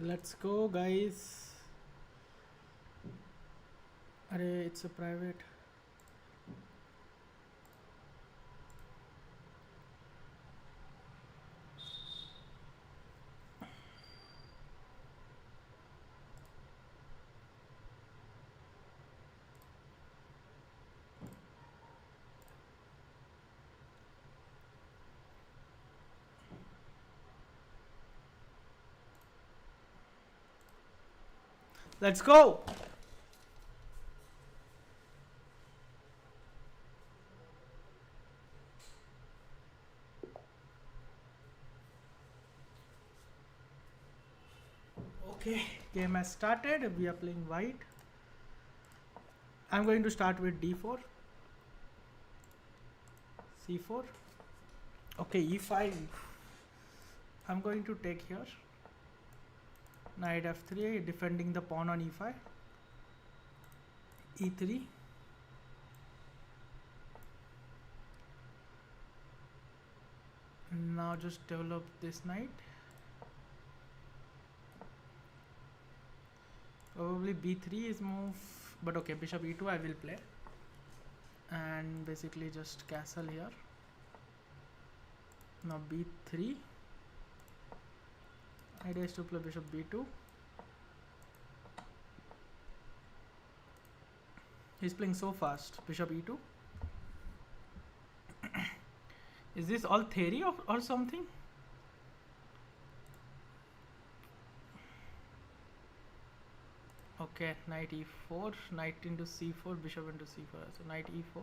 Let's go, guys. Array, it's a private. Let's go. Okay, game has started. We are playing white. I'm going to start with d4, c4. Okay, e5. I'm going to take here. Knight f3, defending the pawn on e5. e3. Now just develop this knight. Probably b3 is move, but okay, bishop e2 I will play. And basically just castle here. Now b3. Idea is to play bishop b2. He's playing so fast. Bishop e2. Is this all theory or something? Okay, knight e4, knight into c4, bishop into c4. So knight e4.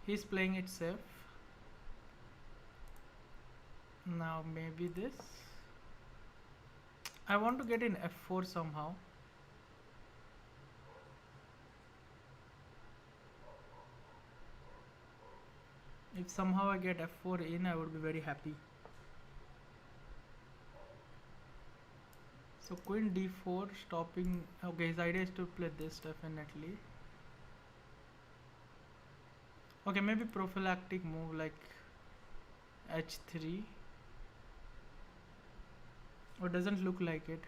He's playing it safe. Now maybe this. I want to get in f4 somehow. If somehow I get f4 in, I would be very happy. So queen d4 stopping. Okay, his idea is to play this definitely. Okay, maybe prophylactic move like h3. Or doesn't look like it.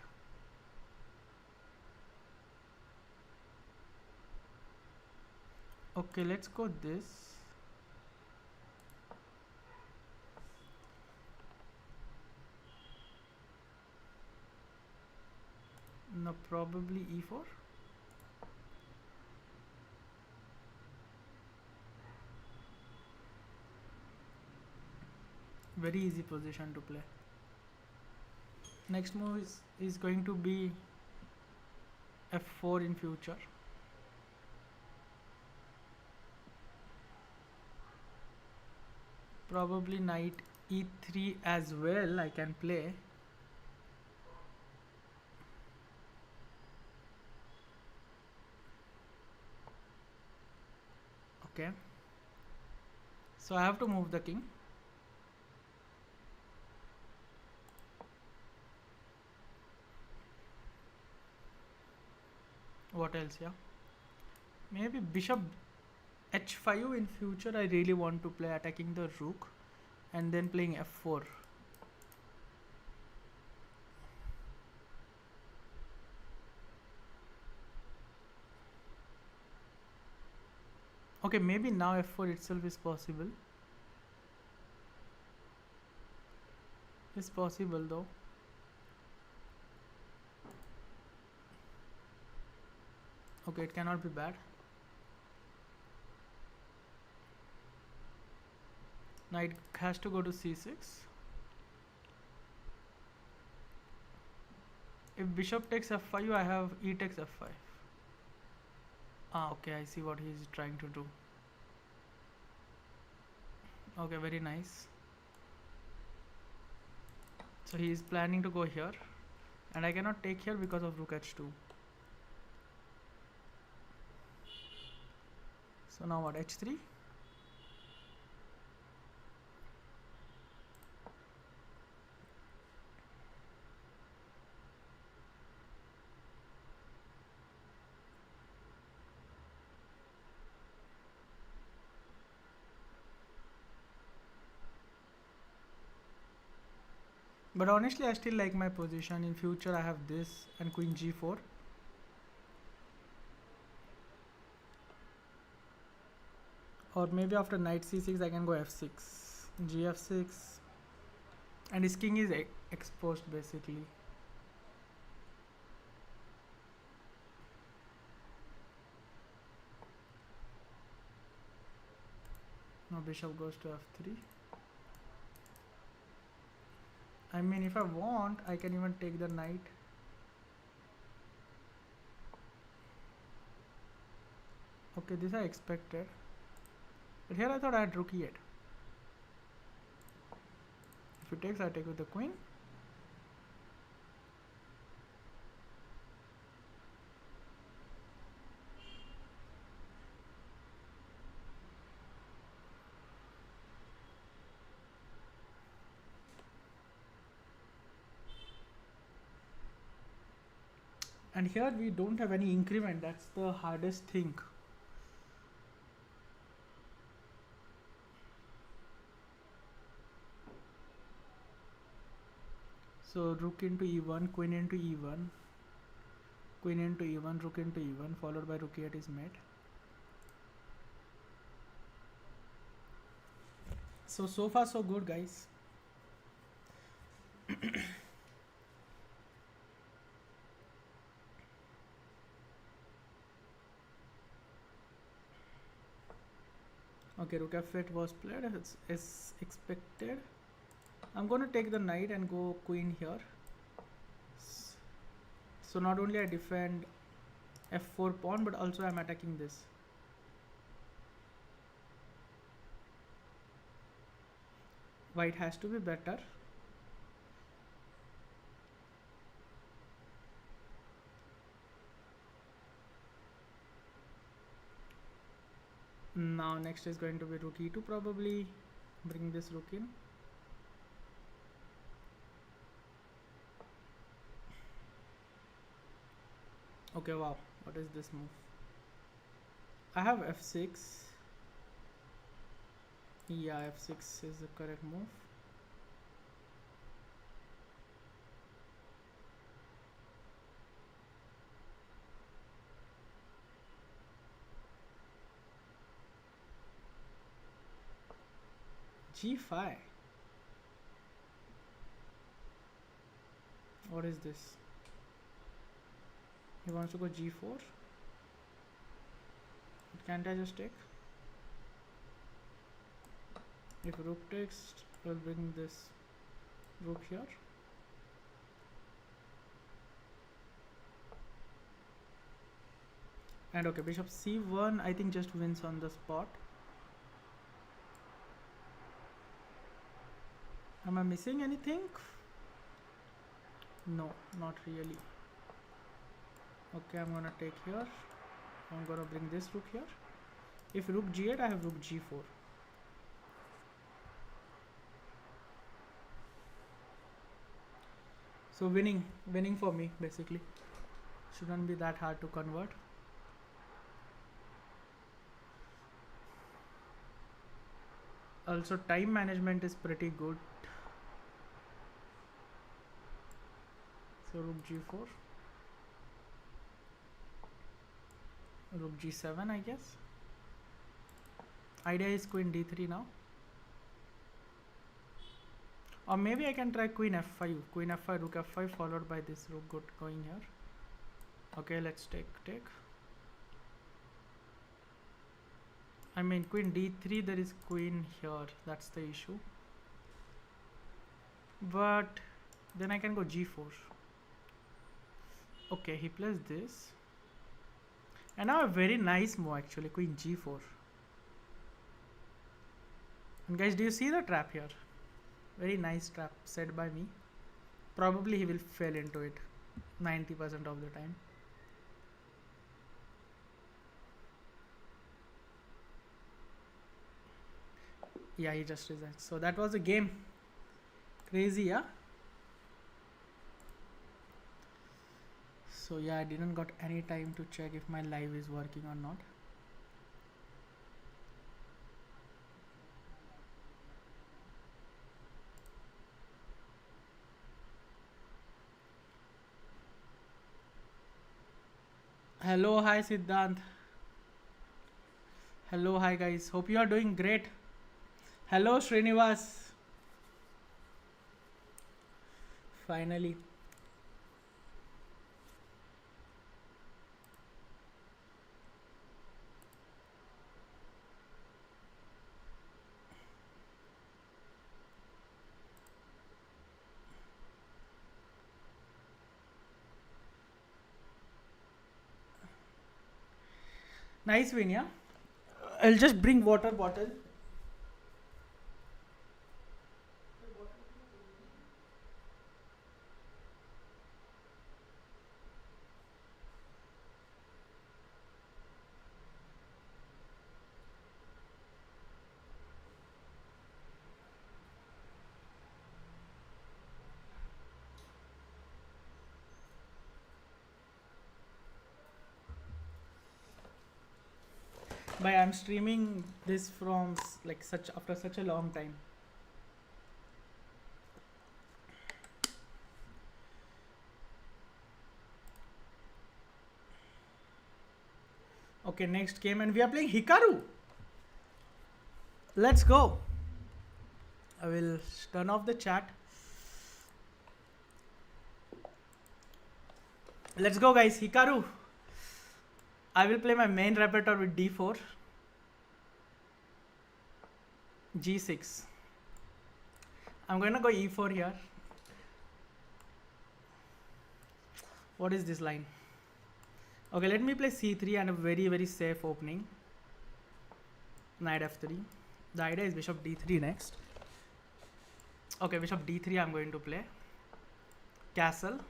Okay, let's go this. No, probably e4. Very easy position to play. Next move is going to be f4 in future. Probably knight e3 as well I can play. Okay, so I have to move the king. What else? Yeah, maybe bishop h5 in future. I really want to play attacking the rook and then playing f4. Okay, maybe now f4 itself is possible. It's possible though. Okay, it cannot be bad. Knight has to go to c6. If bishop takes f5, I have e takes f5. Ah, okay, I see what he is trying to do. Okay, very nice. So he is planning to go here, and I cannot take here because of rook h2. So now what, h3? But honestly, I still like my position. In future, I have this and queen g4. Or maybe after knight c6, I can go f6, gf6, and his king is exposed basically. Now bishop goes to f3. I mean, if I want, I can even take the knight. Okay, this I expected. But here I thought I had rook e8. If he takes, I take with the queen. And here we don't have any increment. That's the hardest thing. So rook into e1, queen into e1, queen into e1, rook into e1, followed by rook e8 is mate. So far so good, guys. Okay, rook f8 was played as expected. I'm going to take the knight and go queen here. So not only I defend f4 pawn, but also I'm attacking this. White has to be better. Now next is going to be rook e2 probably. Bring this rook in. Okay, wow, what is this move? I have f6. Yeah, f6 is the correct move. g5. What is this? He wants to go g4. Can't I just take? If rook takes, we'll bring this rook here. And okay, bishop c1 I think just wins on the spot. Am I missing anything? No, not really. Okay, I'm gonna take here. I'm gonna bring this rook here. If rook g8, I have rook g4. So winning for me basically. Shouldn't be that hard to convert. Also time management is pretty good. So rook g4, rook g7 I guess. Idea is queen d3 now. Or maybe I can try queen f5, queen f5, rook f5 followed by this rook going here. Okay, let's take. I mean queen d3, there is queen here, that's the issue. But then I can go g4. Okay, he plays this. And now a very nice move actually, queen g4. And guys, do you see the trap here? Very nice trap set by me. Probably he will fail into it 90% of the time. Yeah, he just resigned. So that was the game. Crazy, yeah? So yeah, I didn't got any time to check if my live is working or not. Hello, hi Siddhant. Hello, hi guys. Hope you are doing great. Hello, Srinivas. Finally. Nice win, yeah? I'll just bring water bottle. But I'm streaming this from like such after such a long time. Okay, next game, and we are playing Hikaru. Let's go. I will turn off the chat. Let's go, guys. Hikaru. I will play my main repertoire with d4, g6. I'm gonna go e4 here. What is this line? Okay, let me play c3 and a very safe opening. Knight f3. The idea is bishop d3 next. Okay, bishop d3 I'm going to play. Castle.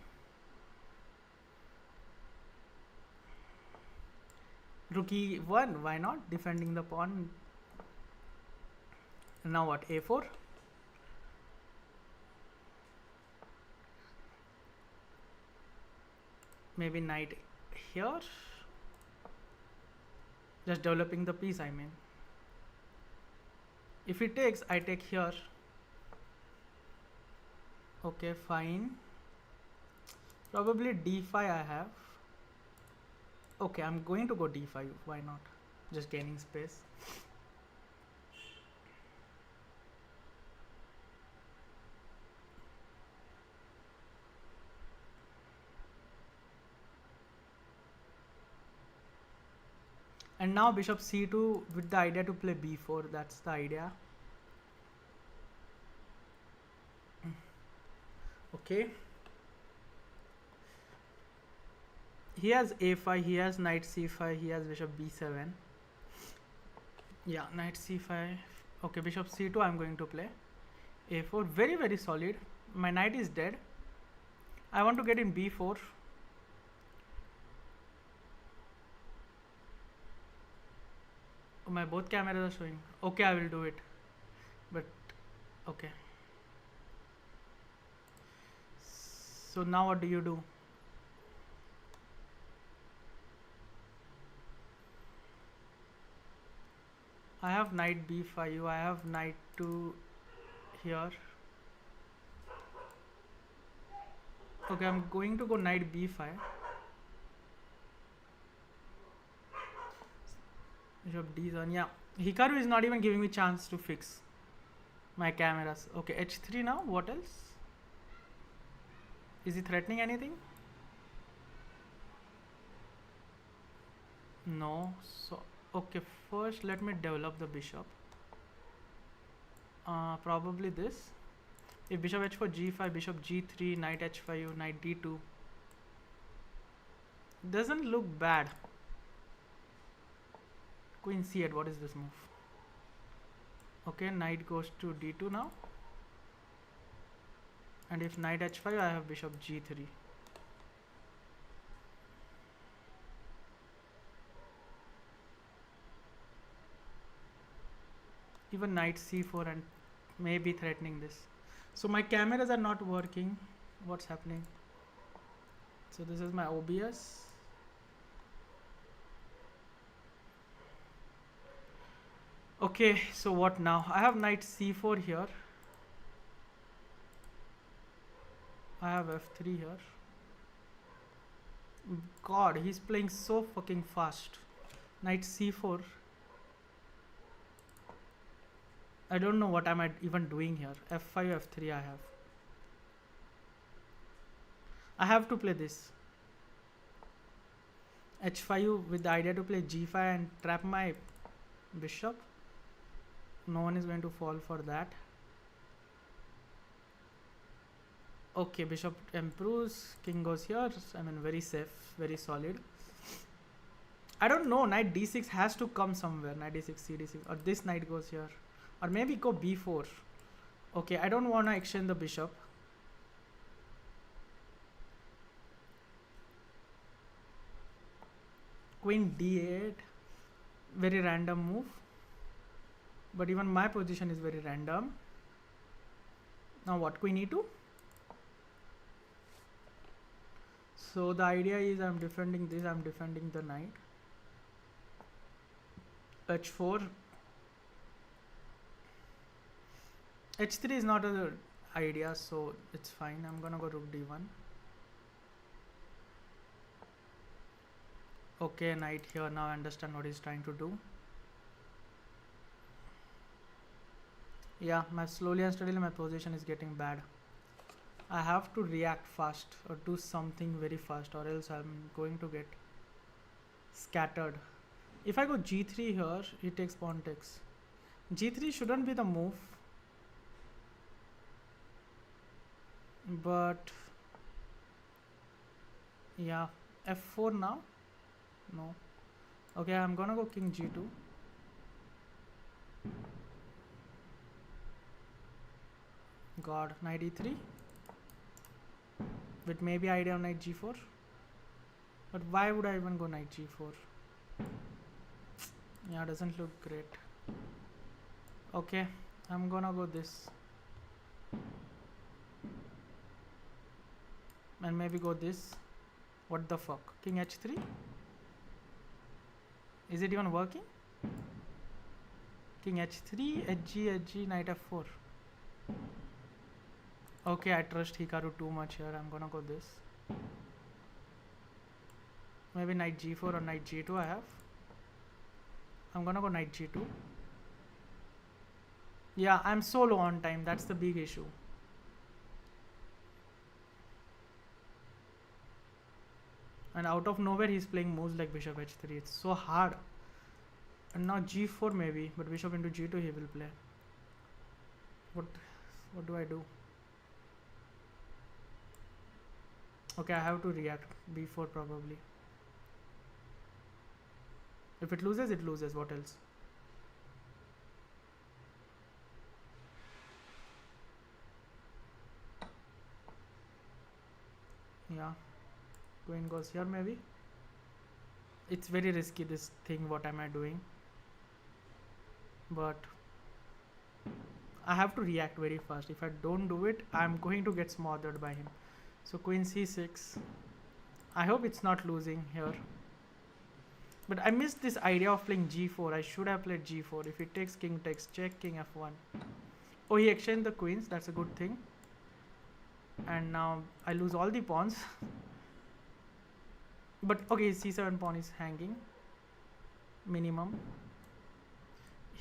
Rook e1, why not? Defending the pawn. Now what? a4. Maybe knight here. Just developing the piece, I mean. If it takes, I take here. Okay, fine. Probably d5 I have. Okay, I'm going to go d5. Why not? Just gaining space. And now bishop c2 with the idea to play b4. That's the idea. Okay. He has a5, he has knight c5, he has bishop b7. Yeah, knight c5. Okay, bishop c2 I'm going to play. a4, very solid. My knight is dead. I want to get in b4. Oh, my both cameras are showing. Okay, I will do it. But, okay. So now what do you do? I have knight b5, I have knight to here. Okay, I'm going to go knight b5. Bishop d7, yeah. Hikaru is not even giving me chance to fix my cameras. Okay, h3 now, what else? Is he threatening anything? No, so, okay, first let me develop the bishop. Probably this. If bishop h4, g5, bishop g3, knight h5, knight d2. Doesn't look bad. Queen c8, what is this move? Okay, knight goes to d2 now. And if knight h5, I have bishop g3. Even knight c4 and maybe threatening this. So my cameras are not working. What's happening? So this is my OBS. Okay, so what now? I have knight c4 here. I have f3 here. God, he's playing so fucking fast. Knight c4. I don't know what am I even doing here. f5, f3 I have. I have to play this. h5 with the idea to play g5 and trap my bishop. No one is going to fall for that. Okay, bishop improves, king goes here. I mean, very safe, very solid. I don't know, knight d6 has to come somewhere. Knight d6, c d6, or this knight goes here, or maybe go b4. Okay, I don't want to exchange the bishop. Queen d8, very random move, but even my position is very random. Now what, queen e2? So the idea is I'm defending this, I'm defending the knight. h4, h3 is not an idea, so it's fine. I'm gonna go rook d1. Okay, knight here. Now I understand what he's trying to do. Yeah, slowly and steadily my position is getting bad. I have to react fast or do something very fast, or else I'm going to get scattered. If I go g3 here, he takes pawn takes. g3 shouldn't be the move, but yeah, f4 now. No. Okay, I'm gonna go king g2. God, knight e3 with maybe idea of knight g4. But why would I even go knight g4? Yeah, doesn't look great. Okay, I'm gonna go this. And maybe go this. What the fuck? King h3? Is it even working? King h3, hg, knight f4. Okay, I trust Hikaru too much here. I'm gonna go this. Maybe knight g4 or knight g2 I have. I'm gonna go knight g2. Yeah, I'm so low on time. That's the big issue. And out of nowhere he's playing moves like bishop h3. It's so hard. And now g4 maybe, but bishop into g2 he will play. What do I do? Okay, I have to react. b4 probably. If it loses, it loses. What else? Yeah. Queen goes here maybe. It's very risky, this thing. What am I doing? But I have to react very fast. If I don't do it, I'm going to get smothered by him. So queen c6. I hope it's not losing here. But I missed this idea of playing g4. I should have played g4. If he takes, king takes check, king f1. Oh, he exchanged the queens. That's a good thing. And now I lose all the pawns. But okay, his c7 pawn is hanging. Minimum.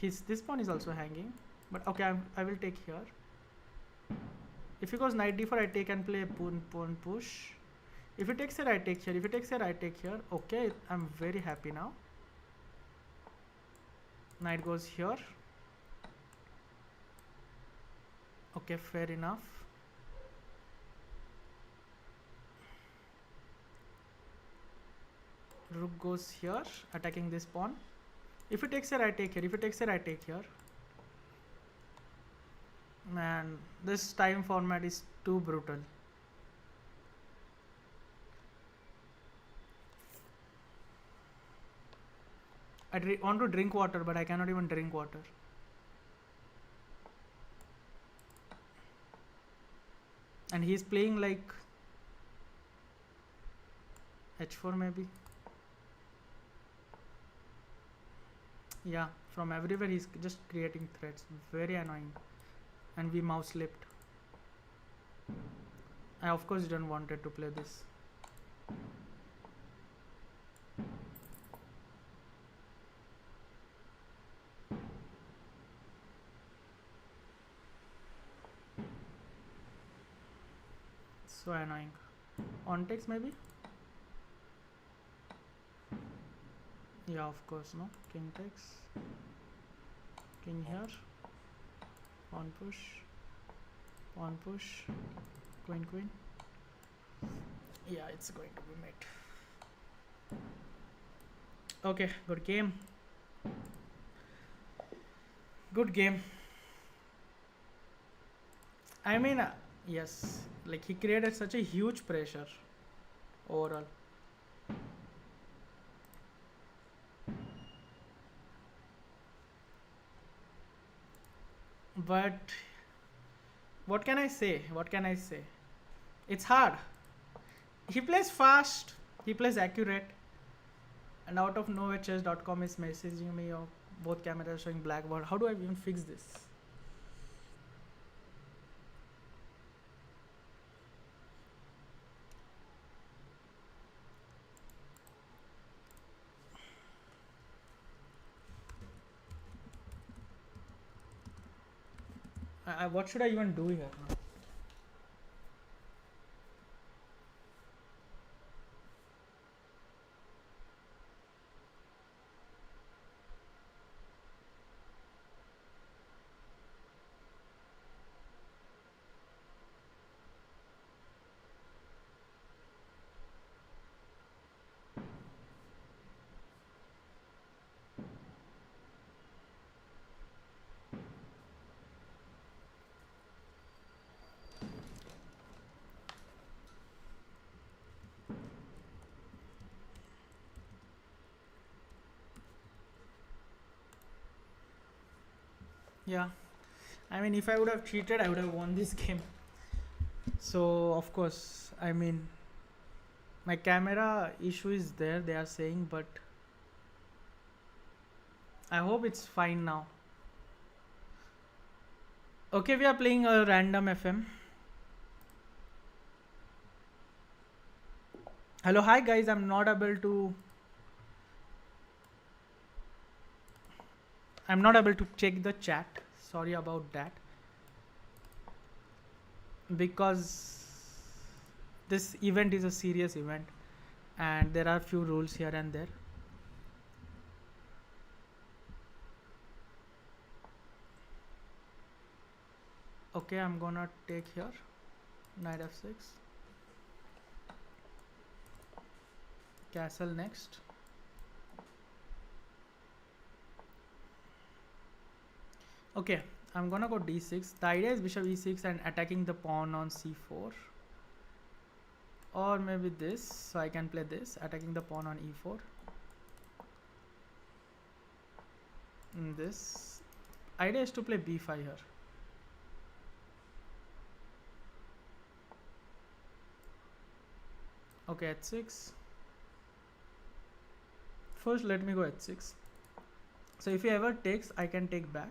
This pawn is also hanging. But okay, I will take here. If he goes knight d4, I take and play pawn push. If he takes here, I take here. If he takes here, I take here. Okay, I'm very happy now. Knight goes here. Okay, fair enough. Rook goes here, attacking this pawn. If he takes here, I take here. If he takes here, I take here. Man, this time format is too brutal. I want to drink water, but I cannot even drink water. And he's playing like h4 maybe. Yeah, from everywhere he's just creating threats. Very annoying. And we mouse slipped. I of course didn't wanted to play this. so annoying. On takes maybe? Yeah, of course, no. King takes. King here. Pawn push. Pawn push. Queen, queen. Yeah, it's going to be mate. Okay, good game. Good game. I mean, yes, like he created such a huge pressure overall. But what can I say? What can I say? It's hard. He plays fast, he plays accurate, and out of nowhere, chess.com is messaging me of both cameras showing blackboard. How do I even fix this? What should I even do here? Yeah, I mean, if I would have cheated, I would have won this game. So, of course, I mean, my camera issue is there, they are saying, but I hope it's fine now. Okay, we are playing a random FM. Hello, hi guys, I'm not able to check the chat. Sorry about that. Because this event is a serious event and there are few rules here and there. Okay, I'm gonna take here knight f6, castle next. Okay, I'm gonna go d6. The idea is bishop e6 and attacking the pawn on c4, or maybe this, so I can play this, attacking the pawn on e4. This idea is to play b5 here. Okay, h6. First, let me go h6. So if he ever takes, I can take back.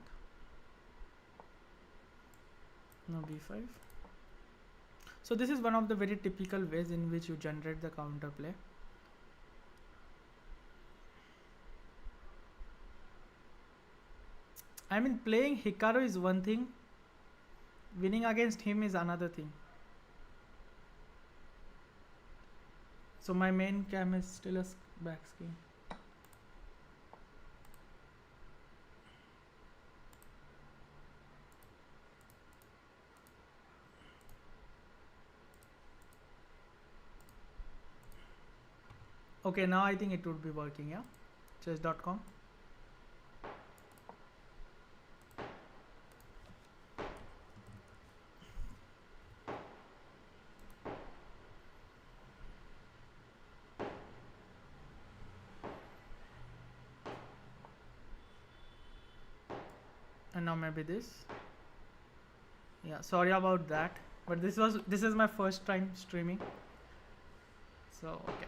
No, b5. So this is one of the very typical ways in which you generate the counterplay. I mean, playing Hikaru is one thing, winning against him is another thing. So my main cam is still a back screen. Okay, now I think it would be working, yeah? Chess.com. And now maybe this. Yeah, sorry about that, but this is my first time streaming. So okay.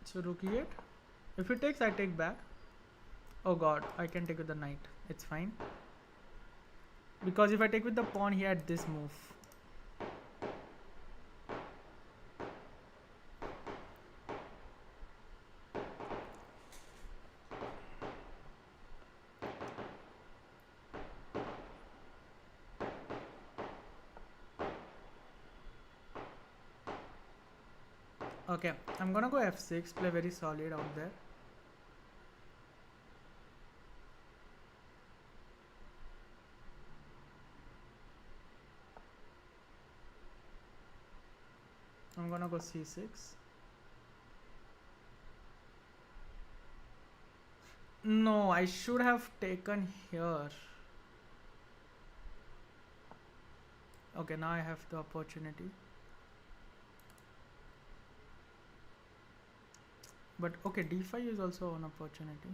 So rook e8. If it takes, I take back. Oh god, I can take with the knight. It's fine. Because if I take with the pawn, he had this move. Okay, I'm gonna go f6, play very solid out there. I'm gonna go c6. No, I should have taken here. Okay, now I have the opportunity. But okay, d5 is also an opportunity.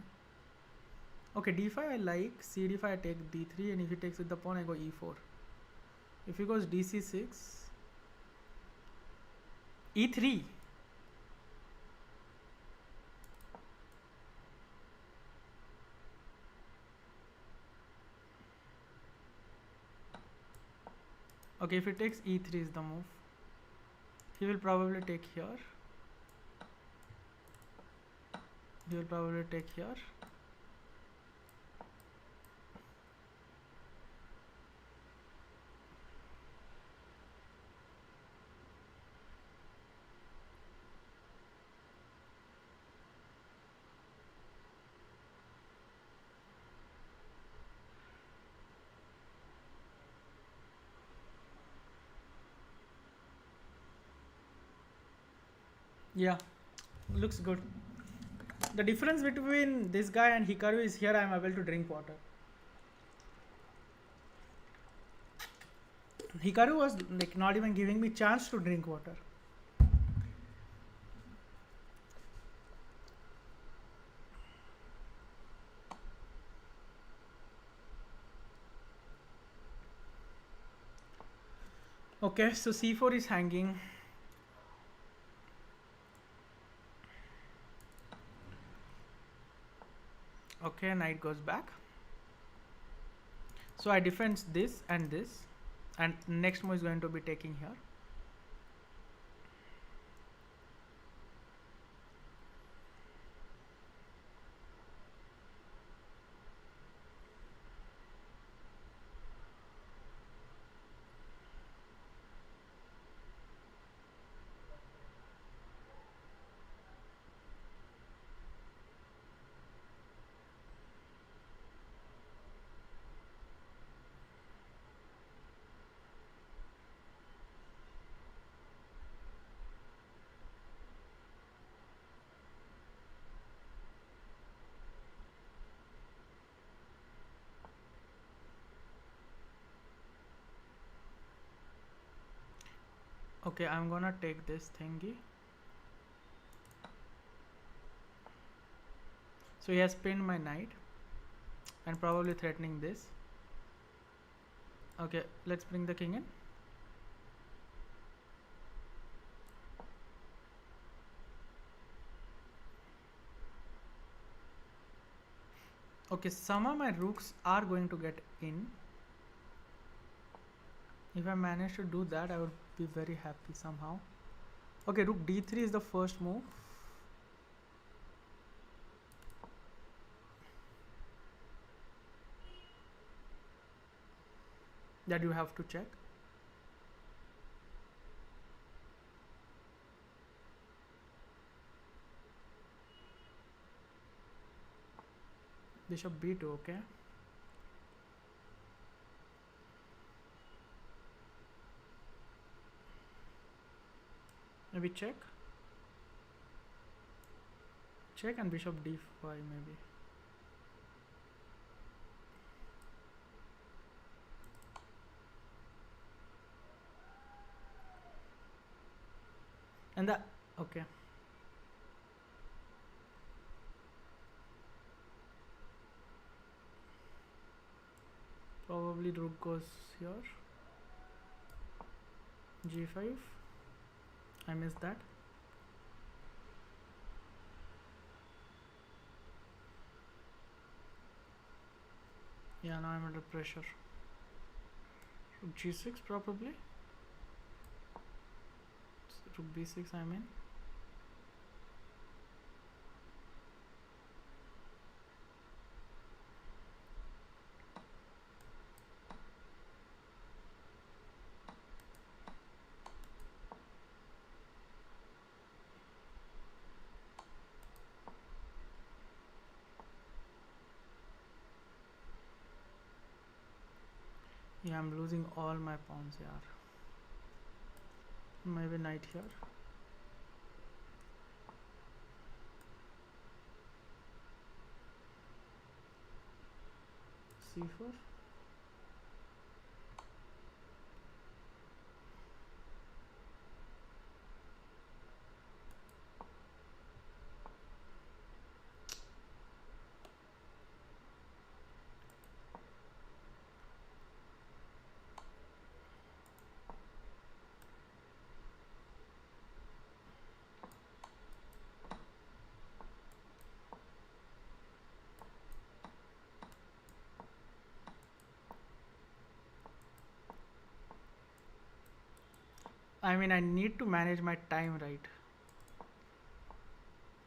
Okay, d5 I like, c d5 I take d3, and if he takes with the pawn I go e4. If he goes dc6, e3. Okay, if he takes e3 is the move. He will probably take here. He will probably take here. Yeah, looks good. The difference between this guy and Hikaru is here I am able to drink water. Hikaru was like not even giving me chance to drink water. Okay, so c4 is hanging. Okay, knight goes back. So I defend this, and next move is going to be taking here. Okay, I'm gonna take this thingy. So he has pinned my knight and probably threatening this. Okay, let's bring the king in. Okay, some of my rooks are going to get in. If I manage to do that, I would be very happy somehow. Okay, rook d3 is the first move. That you have to check. Bishop b2, okay. Maybe check. Check and bishop d5 maybe. And that, okay. Probably rook goes here. g5. I missed that. Yeah, now I'm under pressure. Rook g6 probably. Rook b6 I mean. Yeah, I'm losing all my pawns here. Maybe knight here. C4. I mean, I need to manage my time right.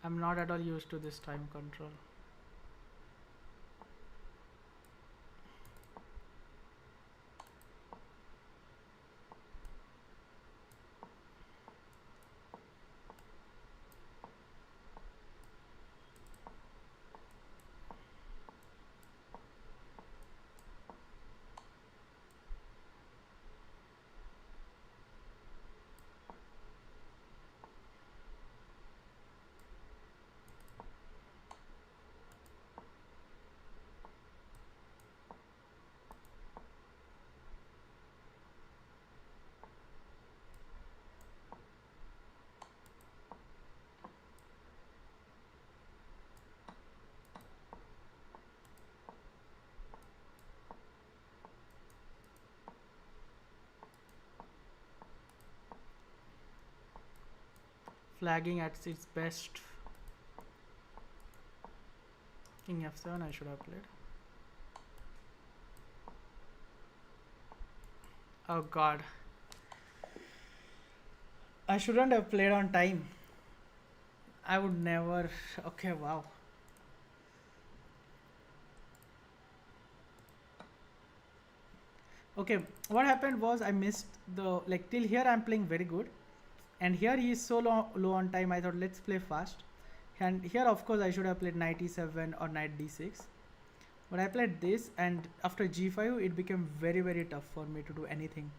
I'm not at all used to this time control. Flagging at its best. King f7 I should have played. Oh god. I shouldn't have played on time. I would never. Okay, wow. Okay, what happened was I missed the, like, till here I'm playing very good, and here he is so low on time. I thought let's play fast, and here of course I should have played knight e7 or knight d6, but I played this, and after g5 it became very tough for me to do anything.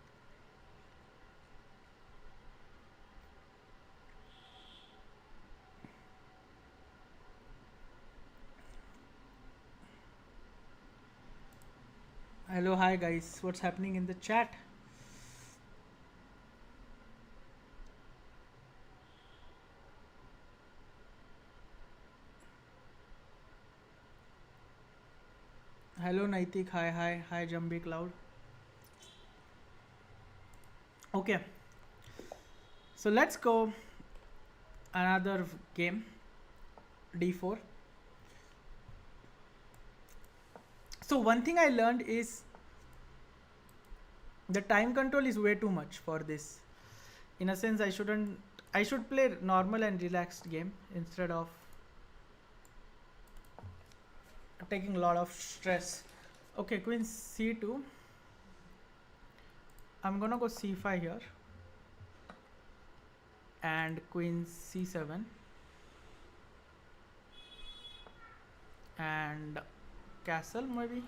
Hello, hi guys, what's happening in the chat? Hello Naitik, hi Jambi Cloud. Okay, so let's go another game, d4. So one thing I learned is the time control is way too much for this. In a sense, I should play normal and relaxed game instead of taking a lot of stress. Okay, queen c2. I'm gonna go c5 here, and queen c7, and castle maybe.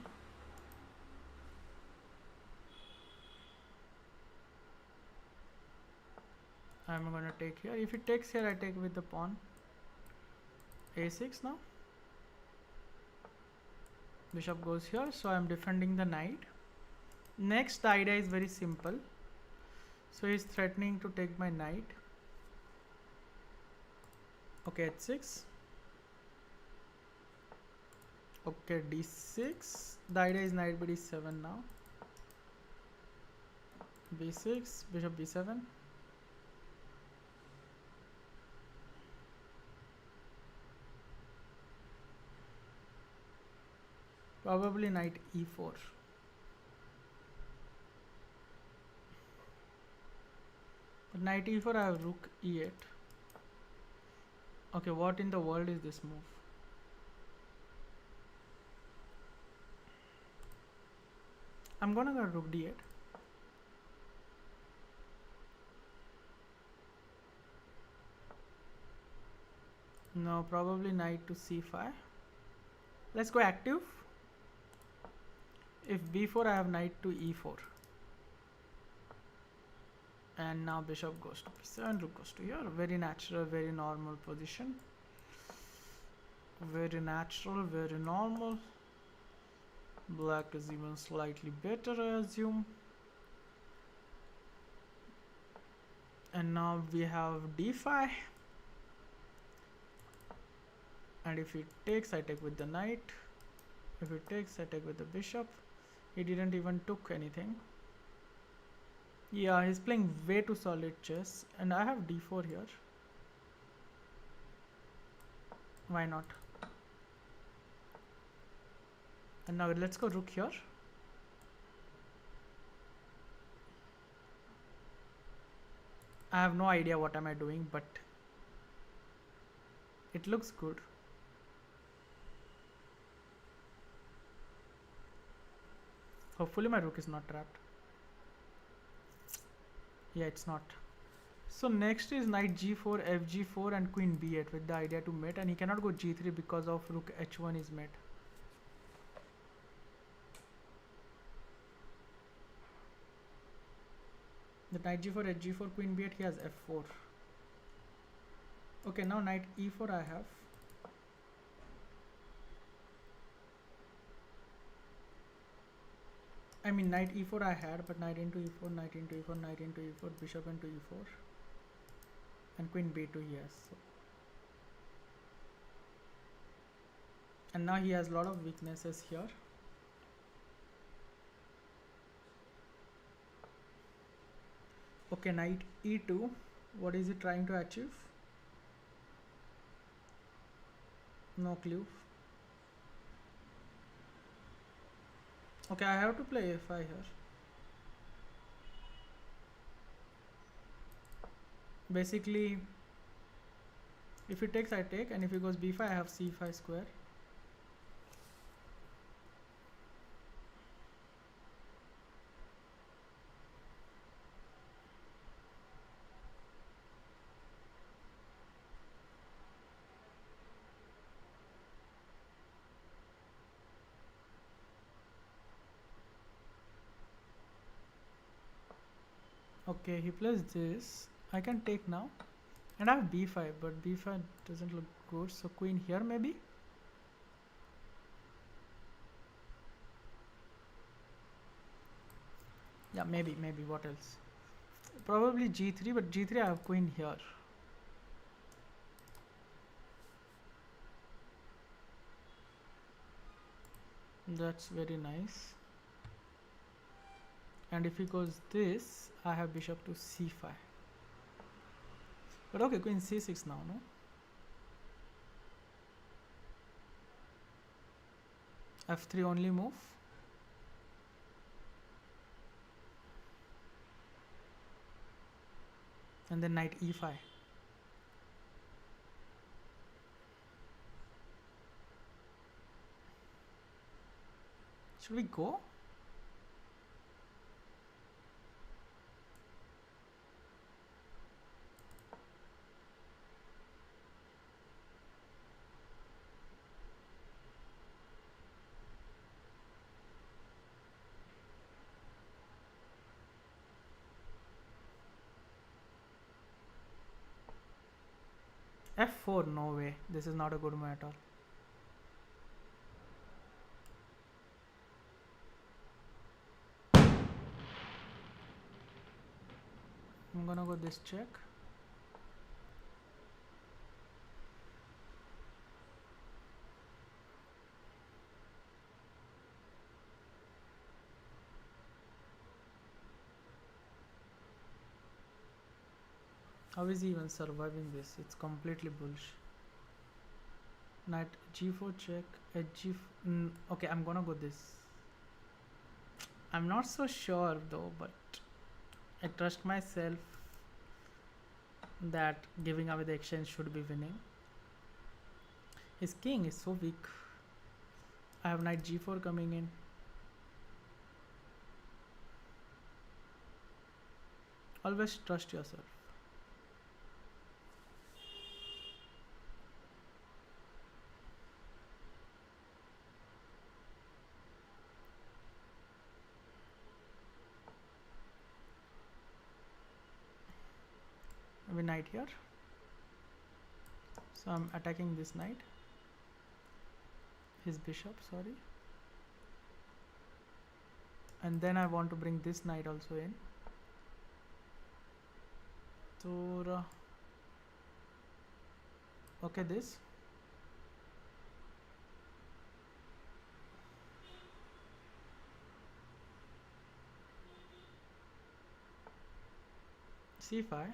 I'm gonna take here. If it takes here, I take with the pawn. a6 now. Bishop goes here, so I'm defending the knight. Next, the idea is very simple. So he's threatening to take my knight. Okay, h6. Okay, d6. The idea is knight b d7 now. b6, bishop b7. Probably knight e4. But knight e4, I have rook e8. Okay, what in the world is this move? I'm gonna go rook d8. No, probably knight to c5. Let's go active. If b4, I have knight to e4. And now bishop goes to b7, rook goes to here. Very natural, very normal position. Very natural, very normal. Black is even slightly better, I assume. And now we have d5. And if he takes, I take with the knight. If he takes, I take with the bishop. He didn't even took anything. Yeah, he's playing way too solid chess. And I have d4 here. Why not? And now let's go rook here. I have no idea what am I doing, but it looks good. Hopefully my rook is not trapped. Yeah, it's not. So next is knight g4, fg4 and queen b8 with the idea to mate, and he cannot go g3 because of rook h1 is mate. The knight g4, hg4, queen b8, he has f4. Okay, now knight e4 I have. I mean knight e4 I had, but knight into e4, knight into e4, knight into e4, bishop into e4, and queen b2 he has. So. And now he has a lot of weaknesses here. Okay, knight e2. What is he trying to achieve? No clue. Okay, I have to play f5 here. Basically, if he takes, I take, and if he goes b5, I have c5 square. Okay, he plays this. I can take now. And I have b5, but b5 doesn't look good. So queen here maybe? Yeah, maybe. What else? Probably g3, but g3 I have queen here. That's very nice. And if he goes this, I have bishop to c5. But okay, queen c6 now, no? f3 only move. And then knight e5. Should we go? f4, no way. This is not a good move at all. I'm gonna go this check. How is he even surviving this? It's completely bullshit. Knight g4 check, hg. Okay, I'm gonna go this. I'm not so sure though, but I trust myself that giving away the exchange should be winning. His king is so weak. I have knight g4 coming in. Always trust yourself. Maybe knight here. So I'm attacking this knight, his bishop, sorry. And then I want to bring this knight also in. So okay, this. C5.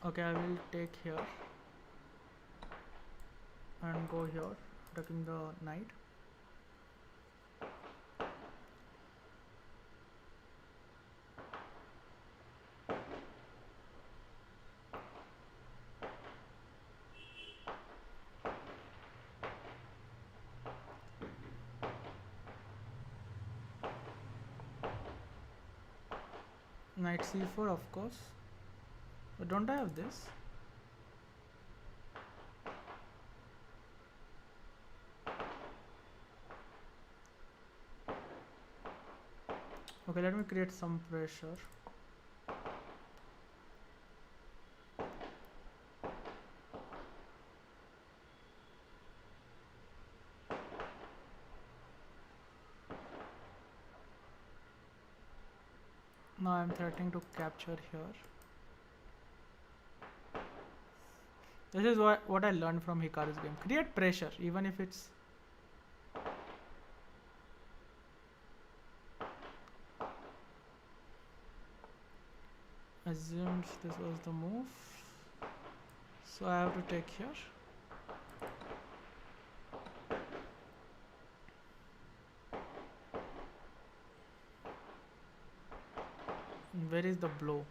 Okay, I will take here and go here, attacking the knight. Knight c4, of course. But don't I have this? Okay, let me create some pressure. Now I'm threatening to capture here. This is what I learned from Hikaru's game. Create pressure, even if it's... Assumed this was the move. So I have to take here. Where is the blow?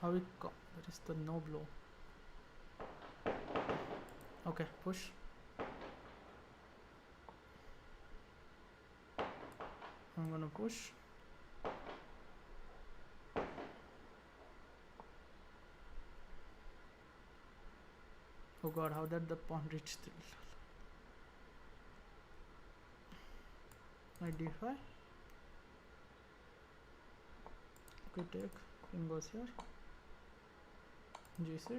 How we come? There is the no blow. Okay, push. I'm gonna push. Oh god, how did the pawn reach the... Knight d5. Okay, take. King goes here. G6.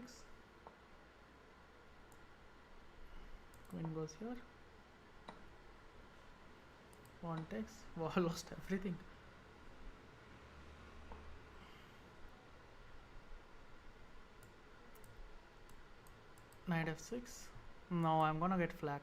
Queen goes here. Pawn takes. Wow, I lost everything. Knight f6. No, I'm gonna get flagged.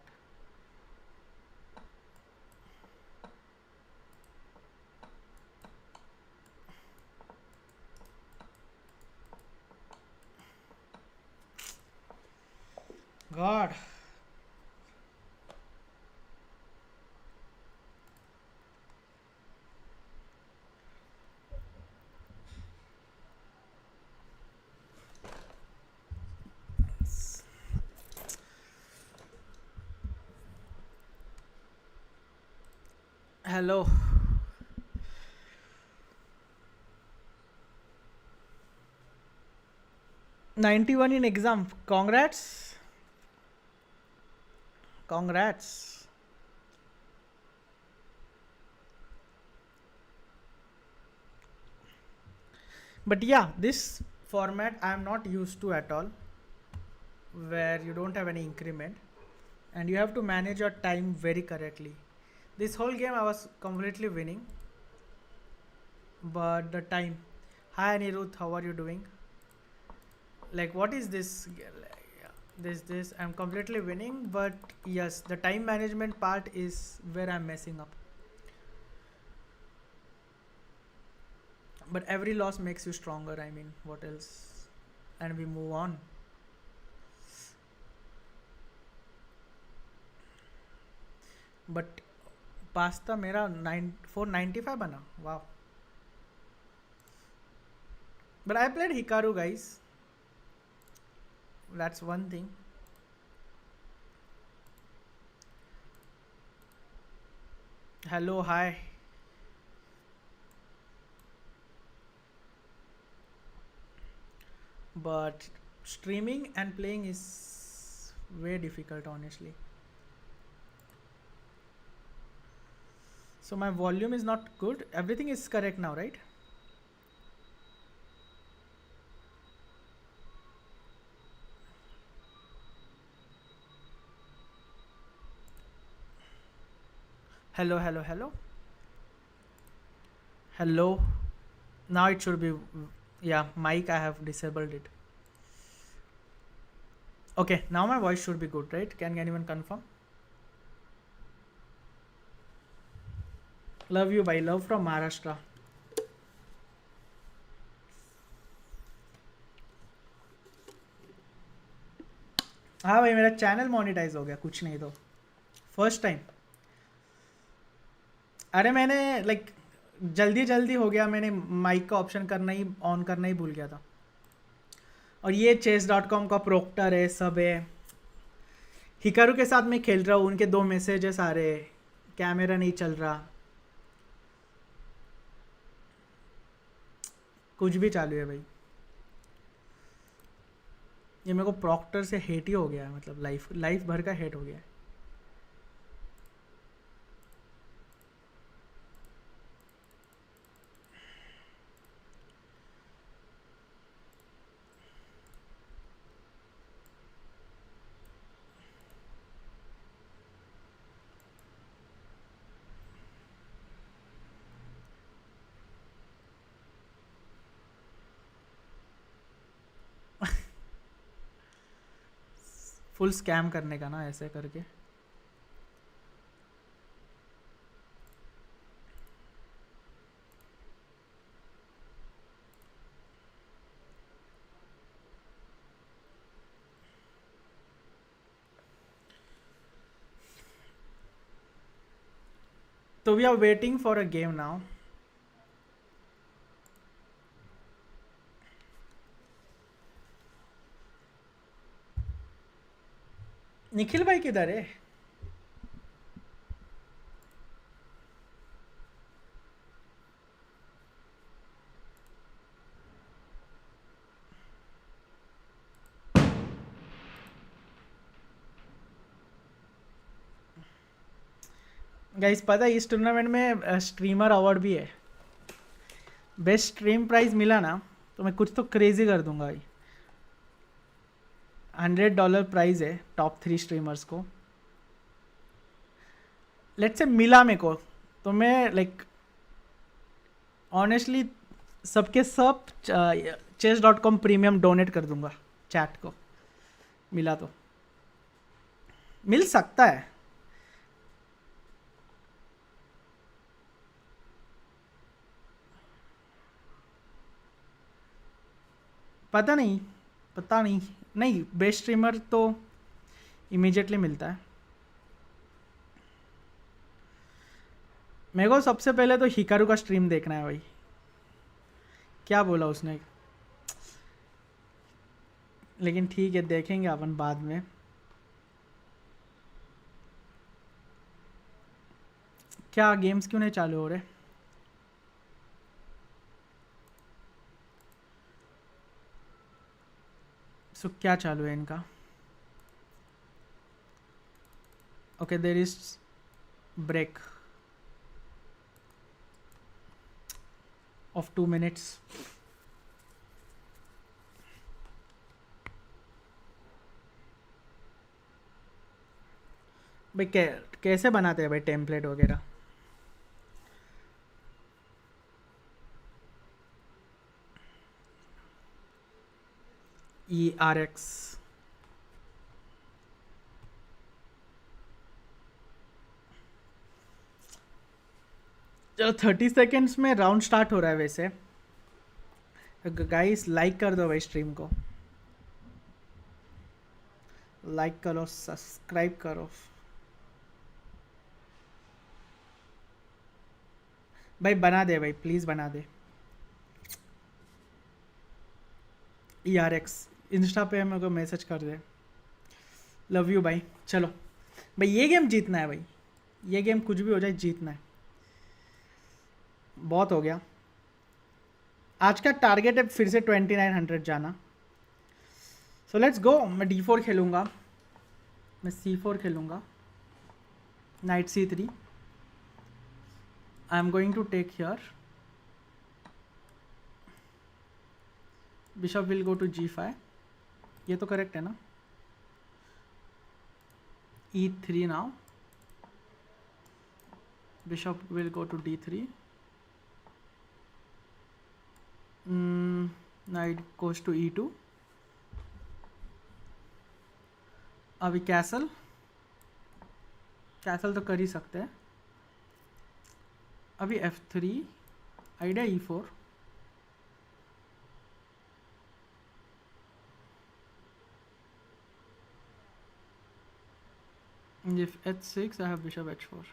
God. Hello. '91 in exam. Congrats. Congrats. But yeah, this format I am not used to at all, where you don't have any increment and you have to manage your time very correctly. This whole game I was completely winning, but the time... Hi Anirudh, how are you doing? Like, what is this? This I'm completely winning, but yes, the time management part is where I'm messing up. But every loss makes you stronger. I mean, what else? And we move on. But pasta मेरा 495 बना. Wow. But I played Hikaru, guys. That's one thing. Hello, hi. but streaming and playing is way difficult honestly. So my volume is not good. Everything is correct now, right? Hello, hello, hello, hello. Now it should be, yeah, mic I have disabled it. Okay, now my voice should be good, right? Can anyone confirm? Love you, bhai. Love from Maharashtra. हाँ भाई, मेरा channel monetise हो गया, कुछ नहीं तो first time. अरे मैंने लाइक जल्दी जल्दी हो गया, मैंने माइक का ऑप्शन करना ही ऑन करना ही भूल गया था। और ये chess.com का प्रोक्टर है, सब है। हिकारू के साथ मैं खेल रहा हूँ, उनके 2 मैसेजेस आ रहे, कैमरा नहीं चल रहा, कुछ भी चालू है भाई। ये मेरे को प्रॉक्टर से हेट ही हो गया है, मतलब लाइफ लाइफ भर का हेट हो गया है। फुल स्कैम करने का ना ऐसे करके। तो we are waiting for a game now. Nikhil भाई किधर है? गाइस पता है इस टूर्नामेंट में स्ट्रीमर अवार्ड भी है। बेस्ट स्ट्रीम प्राइज मिला ना तो मैं कुछ तो क्रेजी कर दूंगा भाई। $100 प्राइज है टॉप 3 स्ट्रीमर्स को। लेट्स से मिला मेरे को, तो मैं लाइक ऑनेस्टली सबके सब chess.com प्रीमियम डोनेट कर दूंगा चैट को, मिला तो। मिल सकता है, पता नहीं, पता नहीं। नहीं, बेस्ट स्ट्रीमर तो इमीडिएटली मिलता है। मेरे को सबसे पहले तो हिकारू का स्ट्रीम देखना है भाई, क्या बोला उसने। लेकिन ठीक है, देखेंगे अपन बाद में। क्या गेम्स क्यों नहीं चालू हो रहे? सो क्या चालू है इनका? Okay, there is break of 2 minutes। भाई कैसे बनाते हैं भाई टेम्पलेट वगैरह? ERX चलो 30 सेकेंड्स में राउंड स्टार्ट हो रहा है वैसे। गाइस लाइक कर दो भाई, स्ट्रीम को लाइक करो, सब्सक्राइब करो भाई, बना दे भाई, प्लीज़ बना दे। ERX इंस्टा पे मेरे को मैसेज कर दे। लव यू भाई। चलो भाई, ये गेम जीतना है भाई, ये गेम कुछ भी हो जाए जीतना है। बहुत हो गया। आज का टारगेट है फिर से 2900 जाना। So let's go. मैं d4 खेलूँगा, मैं c4 खेलूँगा, knight c3. I am going to take here, bishop will go to g5. ये तो करेक्ट है ना? e3 now, bishop will go to d3. Knight goes to e2. अभी कैसल तो कर ही सकते हैं. अभी f3, idea e4. If h6, I have bishop h4.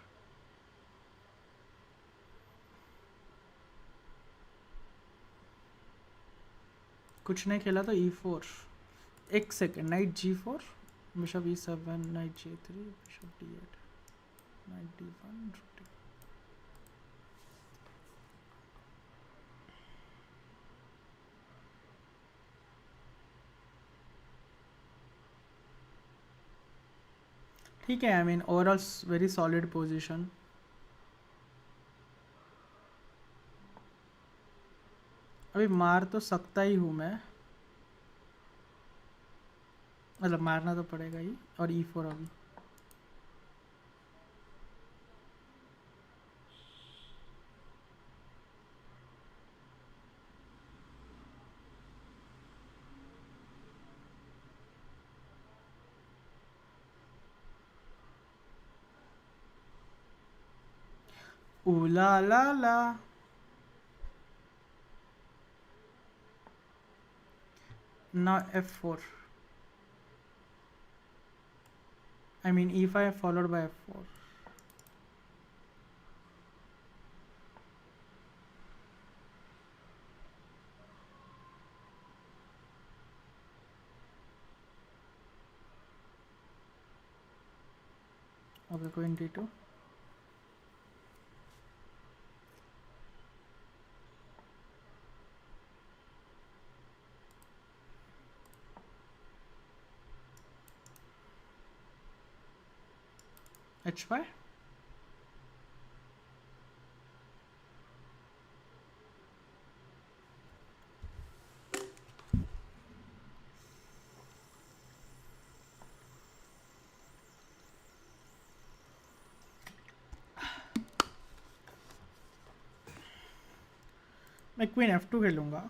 कुछ नहीं खेला तो e4. एक second, night g4, bishop e7, night g3, bishop d8, night d1. ठीक है, I mean overall very solid position. अभी मार तो सकता ही हूँ मैं, मतलब मारना तो पड़ेगा ही. और e4 अभी ला ला ला. Now f4. I mean e5 followed by f4. Okay, queen d2. h5. मैं क्वीन f2 खेलूँगा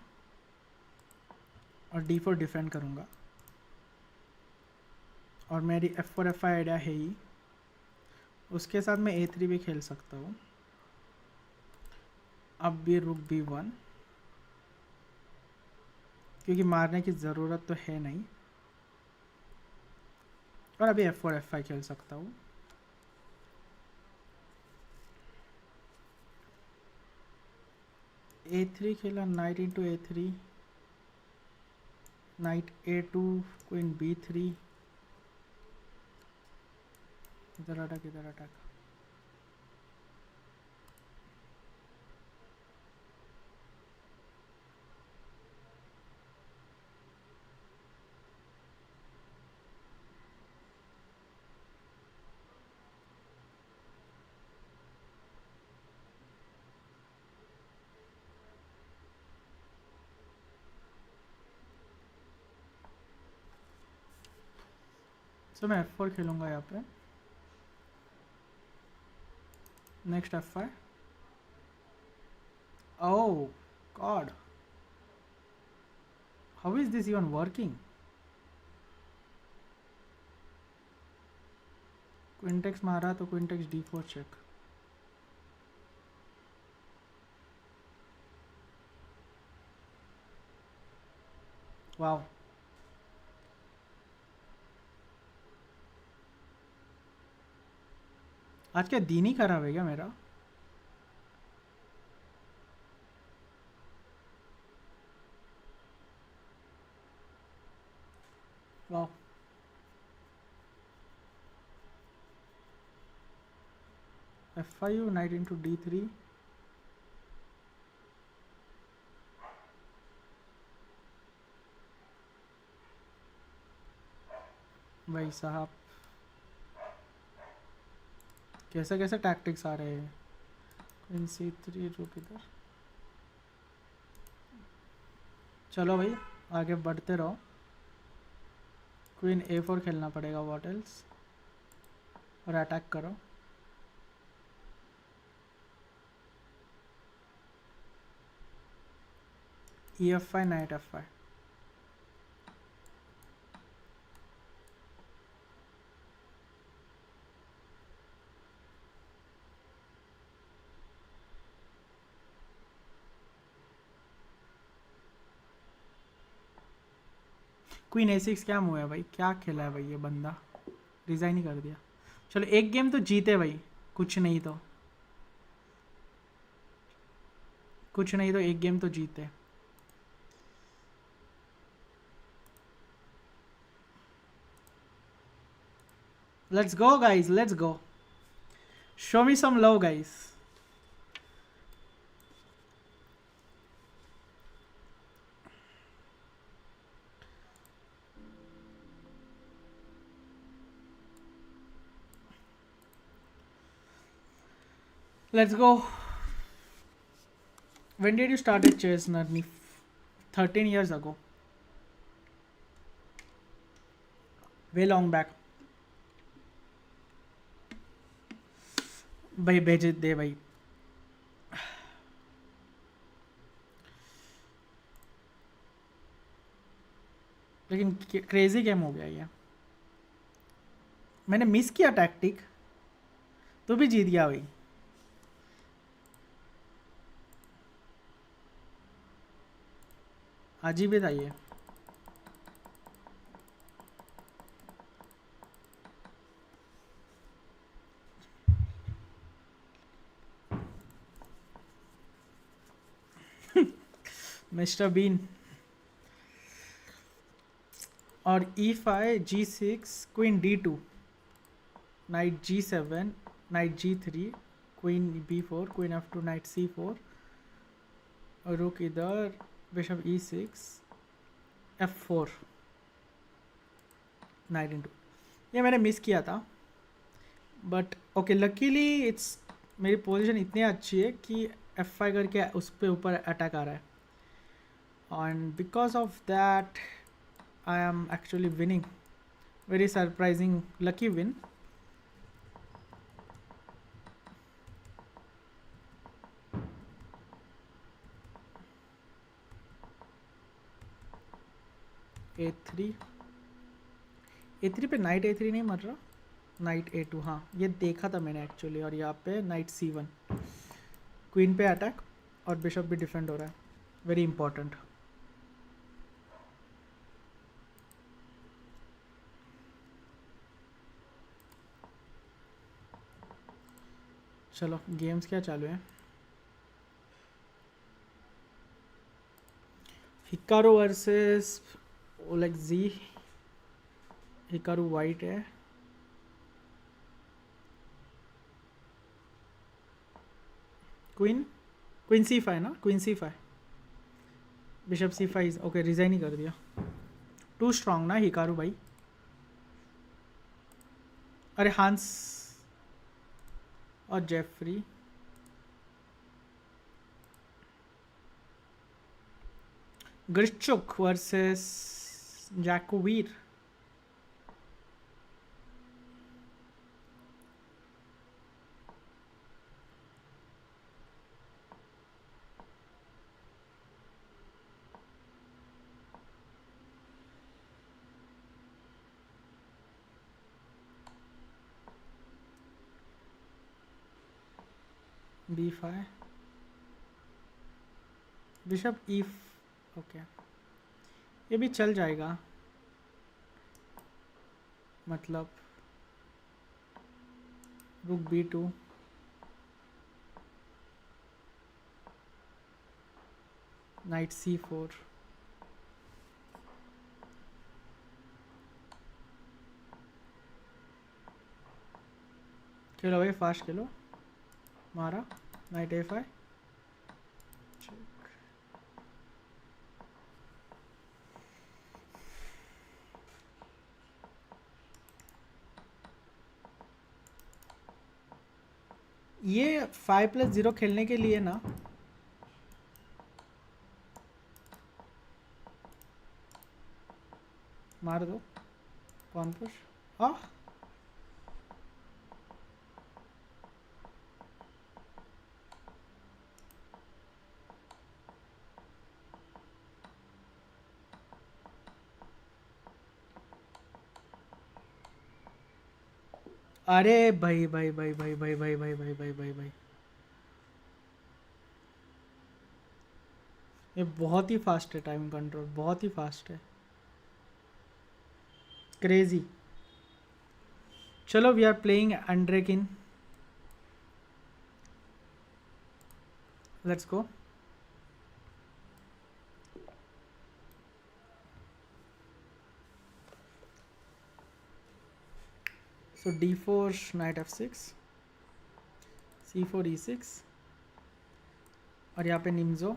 और d4 डिफेंड करूँगा. और मेरी f4 f5 आइडिया है ही. उसके साथ मैं a3 भी खेल सकता हूँ. अब भी रुक b1, क्योंकि मारने की ज़रूरत तो है नहीं. और अभी f4 f5 खेल सकता हूँ. a3 खेला, night into a3, night a2, queen b3. इधर अटक, इधर अटक. तो मैं f4 खेलूँगा यहाँ पे. Next f5. Oh God, how is this even working? Queen takes मारा तो queen takes d4 check. Wow, आज क्या दिन ही खराब है क्या मेरा? Wow. f5, knight into d3. भाई साहब कैसे कैसे टैक्टिक्स आ रहे हैं। क्वीन C3 रुक इधर। चलो भाई आगे बढ़ते रहो। क्वीन A4 खेलना पड़ेगा, व्हाट एल्स, और अटैक करो। E5 night F5। Queen A6 क्या मूव है भाई, क्या खेला है भाई ये बंदा, रिजाइन ही कर दिया। चलो एक गेम तो जीते भाई, कुछ नहीं तो एक गेम तो जीते। Let's go guys, let's go, show me some love guys. Let's go. When did you start chess, Narni? 13 years ago. Way long back. भाई भेज दे भाई। लेकिन क्रेजी गेम हो गया ये। मैंने मिस किया टैक्टिक, तो भी जीत गया भाई। अजीब ही था ये। Mister Bean. और E5 G6 queen D2 knight G7 knight G3 queen B4 queen F2 knight C4 और रुक इधर bishop E6 F4 night into. ये मैंने मिस किया था, बट ओके लकीली इट्स, मेरी पोजीशन इतनी अच्छी है कि F5 करके उस पे ऊपर अटैक आ रहा है, and because of that I am actually winning. Very surprising lucky win. A3 पे नाइट A3 नहीं मर रहा, नाइट A2, हाँ ये देखा था मैंने एक्चुअली। और यहाँ पे नाइट C1 क्वीन पे अटैक और बिशप भी डिफेंड हो रहा है, वेरी इंपॉर्टेंट। चलो गेम्स क्या चालू है। Hikaru versus Oleg ji. Hikaru white है। क्वीन C5 ना, queen C5 bishop C5 okay, resign ही कर दिया। टू स्ट्रॉन्ग ना हिकारू भाई। अरे हांस और जेफरी। ग्रिचुक वर्सेस जैकोवीर। B5 बिशप E ओके, ये भी चल जाएगा, मतलब रुक B2 नाइट C4 खेलो भाई, फास्ट खेलो। मारा नाइट A5 ये 5+0 खेलने के लिए ना मार दो। कौन पुश? हाँ अरे भाई भाई भाई भाई भाई भाई भाई भाई भाई भाई भाई, ये बहुत ही फास्ट है, टाइम कंट्रोल बहुत ही फास्ट है, क्रेजी। चलो we are playing Andreikin, let's go. So d4 knight f6, c4 e6, और यहाँ पे निम्जो।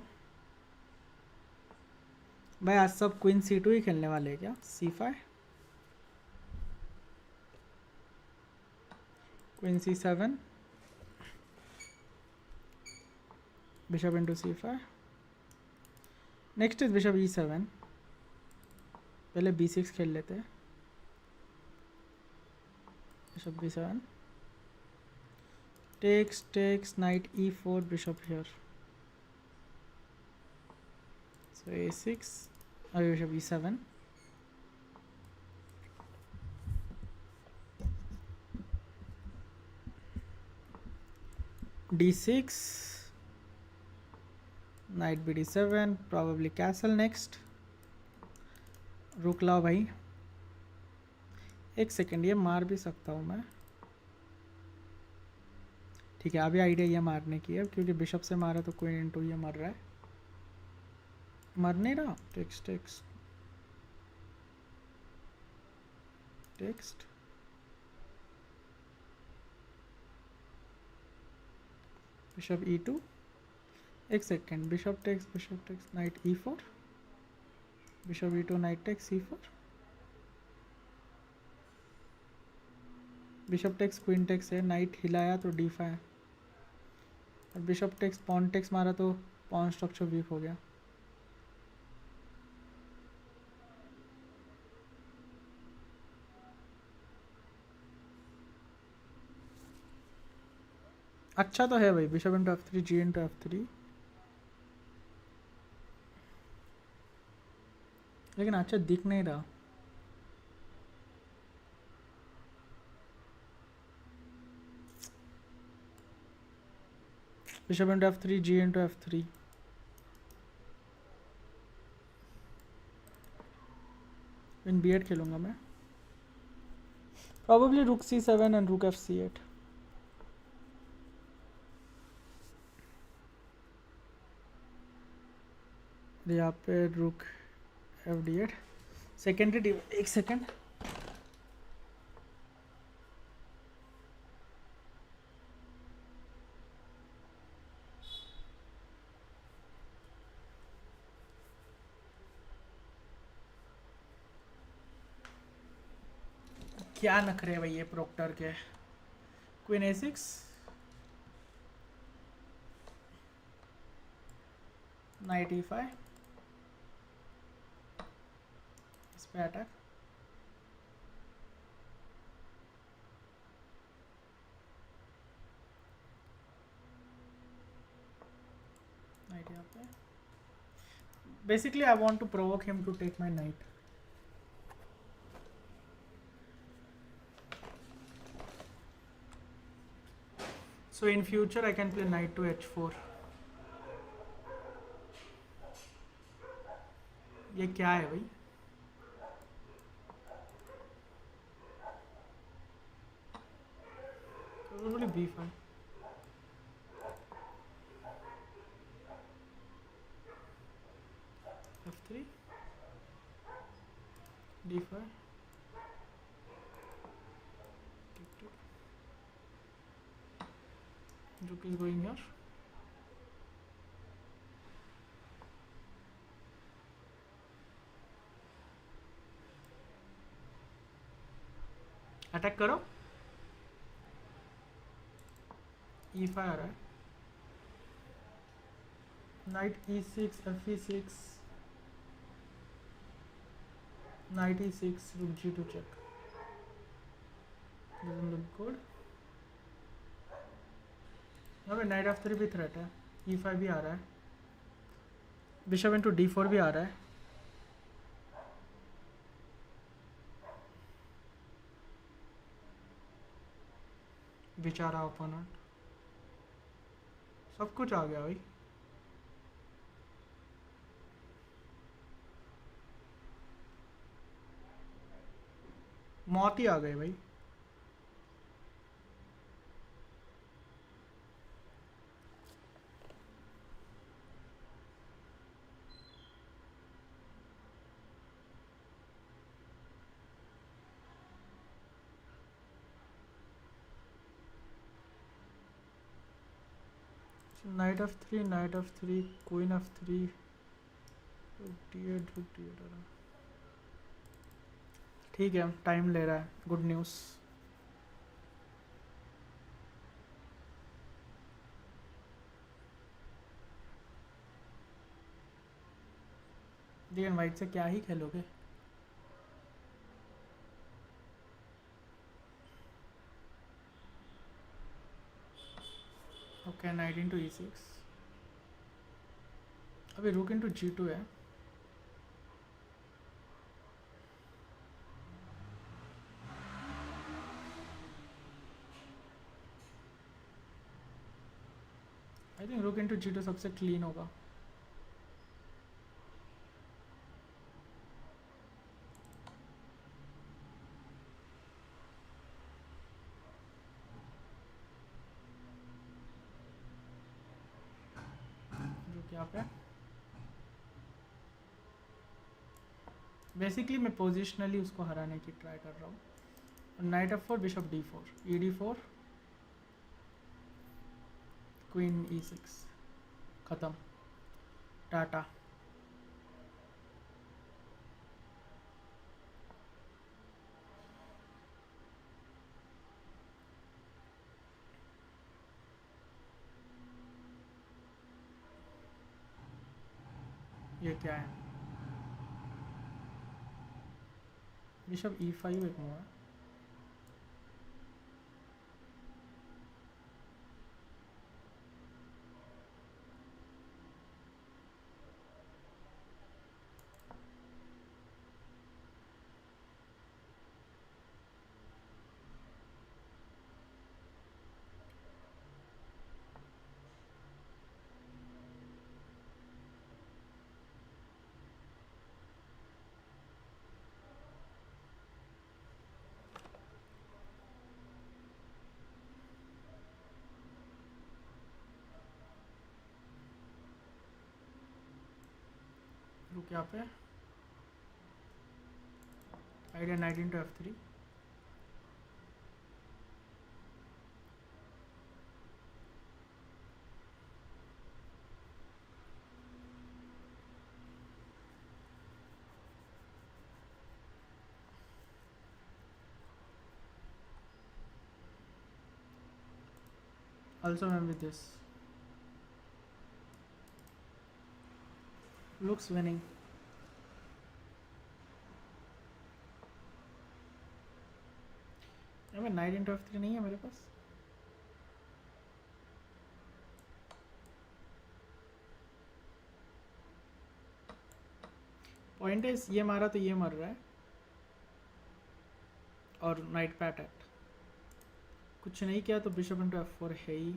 भाई आज सब क्वीन c2 ही खेलने वाले हैं क्या? c5, queen c7, bishop into c5, next is bishop e7। पहले b6 खेल लेते हैं, bishop b7, takes knight e4, bishop here, so a6, अभी bishop e7, d6, knight bd7, probably castle next. रुक लाओ भाई, एक सेकेंड, ये मार भी सकता हूँ मैं। ठीक है, अभी आइडिया ये मारने की है, क्योंकि बिशप से मारा तो क्वीन इंटू ये मर रहा है, मर नहीं रहा। टेक्स्ट बिशप e2, एक second, bishop takes knight e4, bishop e2 knight takes c4, bishop takes queen takes है, नाइट हिलाया तो d5, और बिशप टेक्स पॉन टेक्स मारा तो पॉन स्ट्रक्चर वीक हो गया। अच्छा तो है भाई, बिशप इंटू f3, जी इंटू f3, लेकिन अच्छा दिख नहीं रहा। बिशप इंटू f3, जी इंटू f3, इन b8 खेलूंगा मैं, प्रॉबेबली रुक c7 एंड रुक f8। यहाँ पे रुक fd8, सेकेंडरी, एक सेकेंड, क्या नखरे भाई ये प्रोक्टर के। क्वीन a6, नाइट e5, इस पे अटैक, नाइट यहाँ पे। Basically I want to provoke him to take my knight. So in future I can play knight to h4. ये क्या है भाई? Probably b5. f3, d5, rook is going here. Attack करो, E5 आ रहा है, night E6, Fe6, night E6, rook G2 check, doesn't look good. यहाँ पे night F3 भी थ्रेट है, E5 भी आ रहा है, बिशप इंटू D4 भी आ रहा है, बेचारा ओपोनेंट, सब कुछ आ गया भाई। मौत ही आ गई भाई। Night F3, night F3, queen F3, rook D8 आ रहा है। ठीक है, टाइम ले रहा है, गुड न्यूज़। लेकिन वाइट से क्या ही खेलोगे। ओके, नाइट इंटू E6, अभी रुक इंटू G2 है, आई थिंक रुक इंटू G2 सबसे क्लीन होगा। रुक यहाँ पे, बेसिकली मैं पोजिशनली उसको हराने की ट्राई कर रहा हूँ। Night F4, bishop D4, ED4, queen E6, ख़त्म, टाटा। ये क्या है, बिशप E5 एक मूव है, रुक यहाँ पे, idea night into F3, also I'm with this, looks winning। यहाँ पे नाइट इंटू F3 नहीं है मेरे पास, पॉइंट है ये मारा तो ये मर रहा है, और नाइट पे अटैक, कुछ नहीं किया तो बिशप इंटू F4 है ही।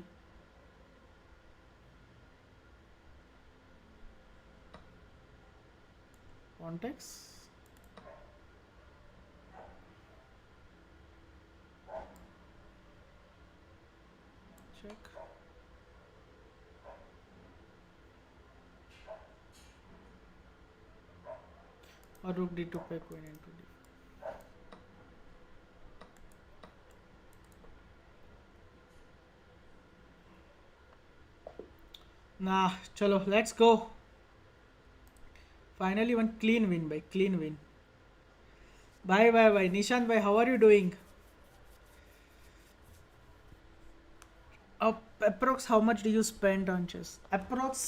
कॉन्टेक्स चेक, और रुक D2 पे क्वीन इंटू D। ना चलो let's go, finally one clean win भाई, clean win. Bye bye bye Nishant भाई, how are you doing? Approx how much do you spend on chess? Approx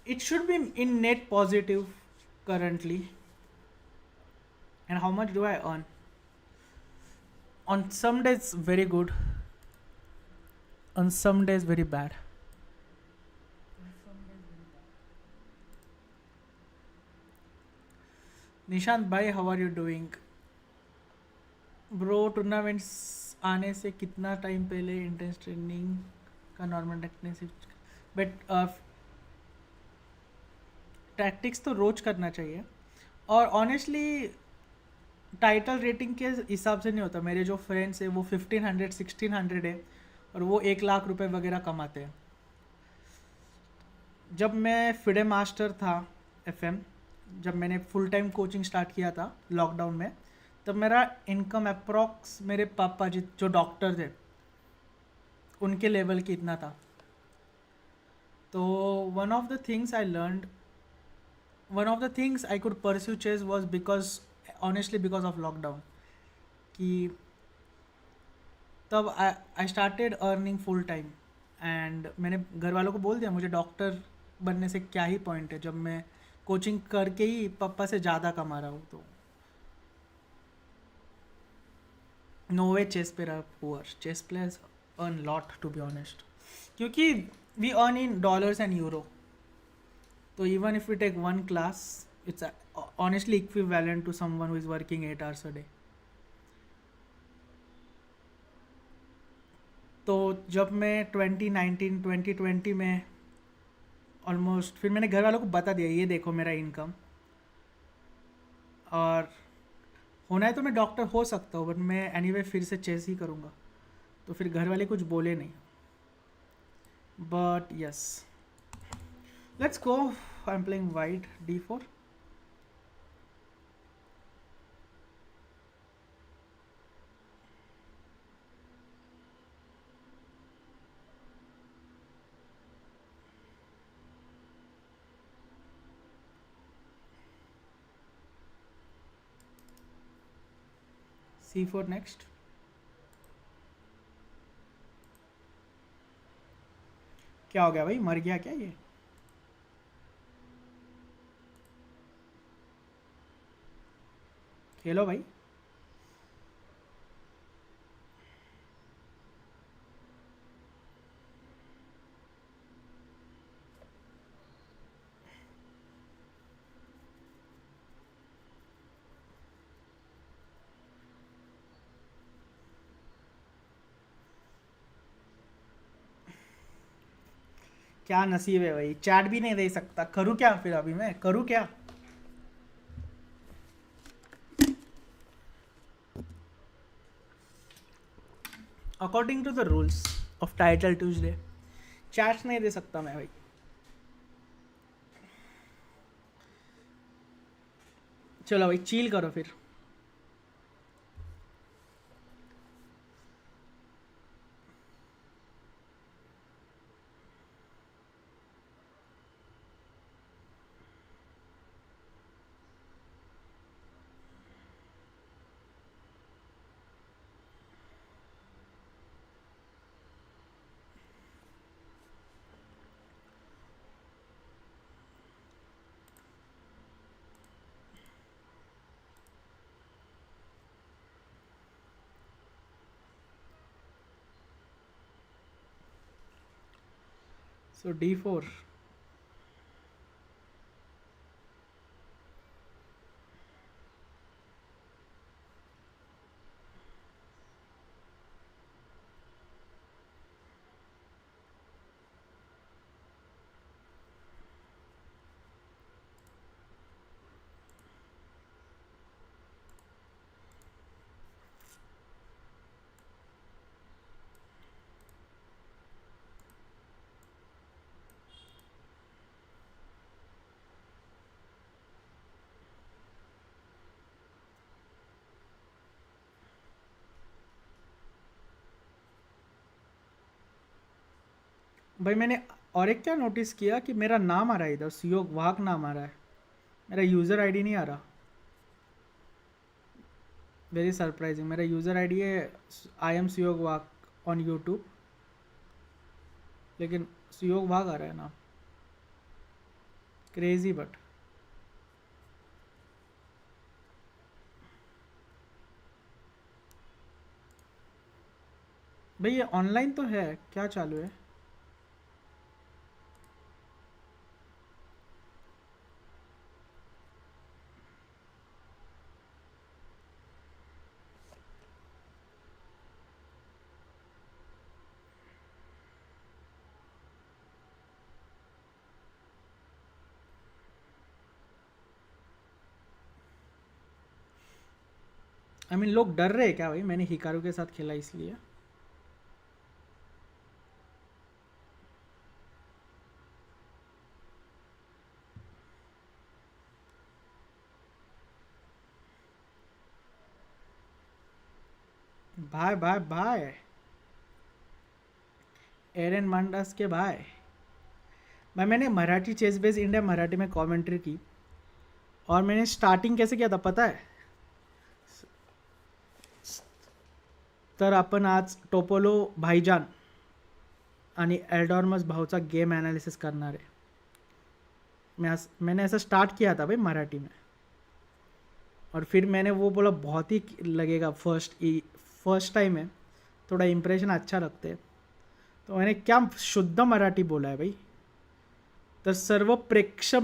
it should be in net positive currently. And how much do I earn? On some days very good, on some days very bad. Nishant bhai, how are you doing? Bro tournaments आने से कितना time पहले intense training का normal techniques, but tactics तो रोज करना चाहिए. और honestly title rating के हिसाब से नहीं होता. मेरे जो फ्रेंड्स हैं वो 1500 1600 है और वो 1 लाख रुपए वगैरह कमाते हैं. जब मैं फिडे मास्टर था एफएम, जब मैंने फुल टाइम कोचिंग स्टार्ट किया था लॉकडाउन में, तब मेरा इनकम अप्रॉक्स मेरे पापा जी जो डॉक्टर थे उनके लेवल की इतना था. तो one of the things I learned, one of the things I could pursue chess was because honestly because of lockdown. कि तब I started earning full time and मैंने घर वालों को बोल दिया मुझे डॉक्टर बनने से क्या ही पॉइंट है जब मैं कोचिंग करके ही पापा से ज़्यादा कमा रहा हूँ. तो नो वे चेस पे रहा poor. Chess players earn lot to be honest, क्योंकि we earn in dollars and euro. तो even if we take one class it's honestly equivalent to someone who is working 8 hours a day. तो जब मैं 2019 2020 में almost, फिर मैंने घर वालों को बता दिया ये देखो मेरा इनकम, और होना है तो मैं डॉक्टर हो सकता हूँ बट मैं एनीवे फिर से चेस ही करूँगा. तो फिर घर वाले कुछ बोले नहीं. But yes, let's go. I am playing white d4. c4 next. क्या हो गया भाई, मर गया क्या ये? खेलो भाई. क्या नसीब है भाई, चैट भी नहीं दे सकता. करूँ क्या फिर, अभी मैं करूँ क्या? According to the rules of title Tuesday chats नहीं दे सकता मैं भाई. चलो भाई चिल करो फिर. So d4. भाई मैंने और एक क्या नोटिस किया कि मेरा नाम आ रहा है इधर, सुयोग वाघ नाम आ रहा है, मेरा यूज़र आईडी नहीं आ रहा. Very surprising. मेरा यूज़र आईडी है I am Suyog Wagh on YouTube, लेकिन सुयोग वाघ आ रहा है ना, क्रेजी बट भाई ये ऑनलाइन तो है, क्या चालू है? आई मीन लोग डर रहे हैं क्या भाई? मैंने हिकारू के साथ खेला इसलिए। भाई भाई भाई, एरन मांडस के भाई। मैंने Marathi ChessBase India Marathi में कमेंट्री की, और मैंने स्टार्टिंग कैसे किया था पता है? तर आपण आज टोपोलो भाईजान आणि एल्डॉर्मस भाऊचा गेम एनालिसिस करणार आहे। मैंने ऐसा स्टार्ट किया था भाई मराठी में, और फिर मैंने वो बोला बहुत ही लगेगा, फर्स्ट टाइम है, थोड़ा इम्प्रेशन अच्छा रखते हैं, तो मैंने क्या शुद्ध मराठी बोला है भाई। तर सर्व प्रेक्षक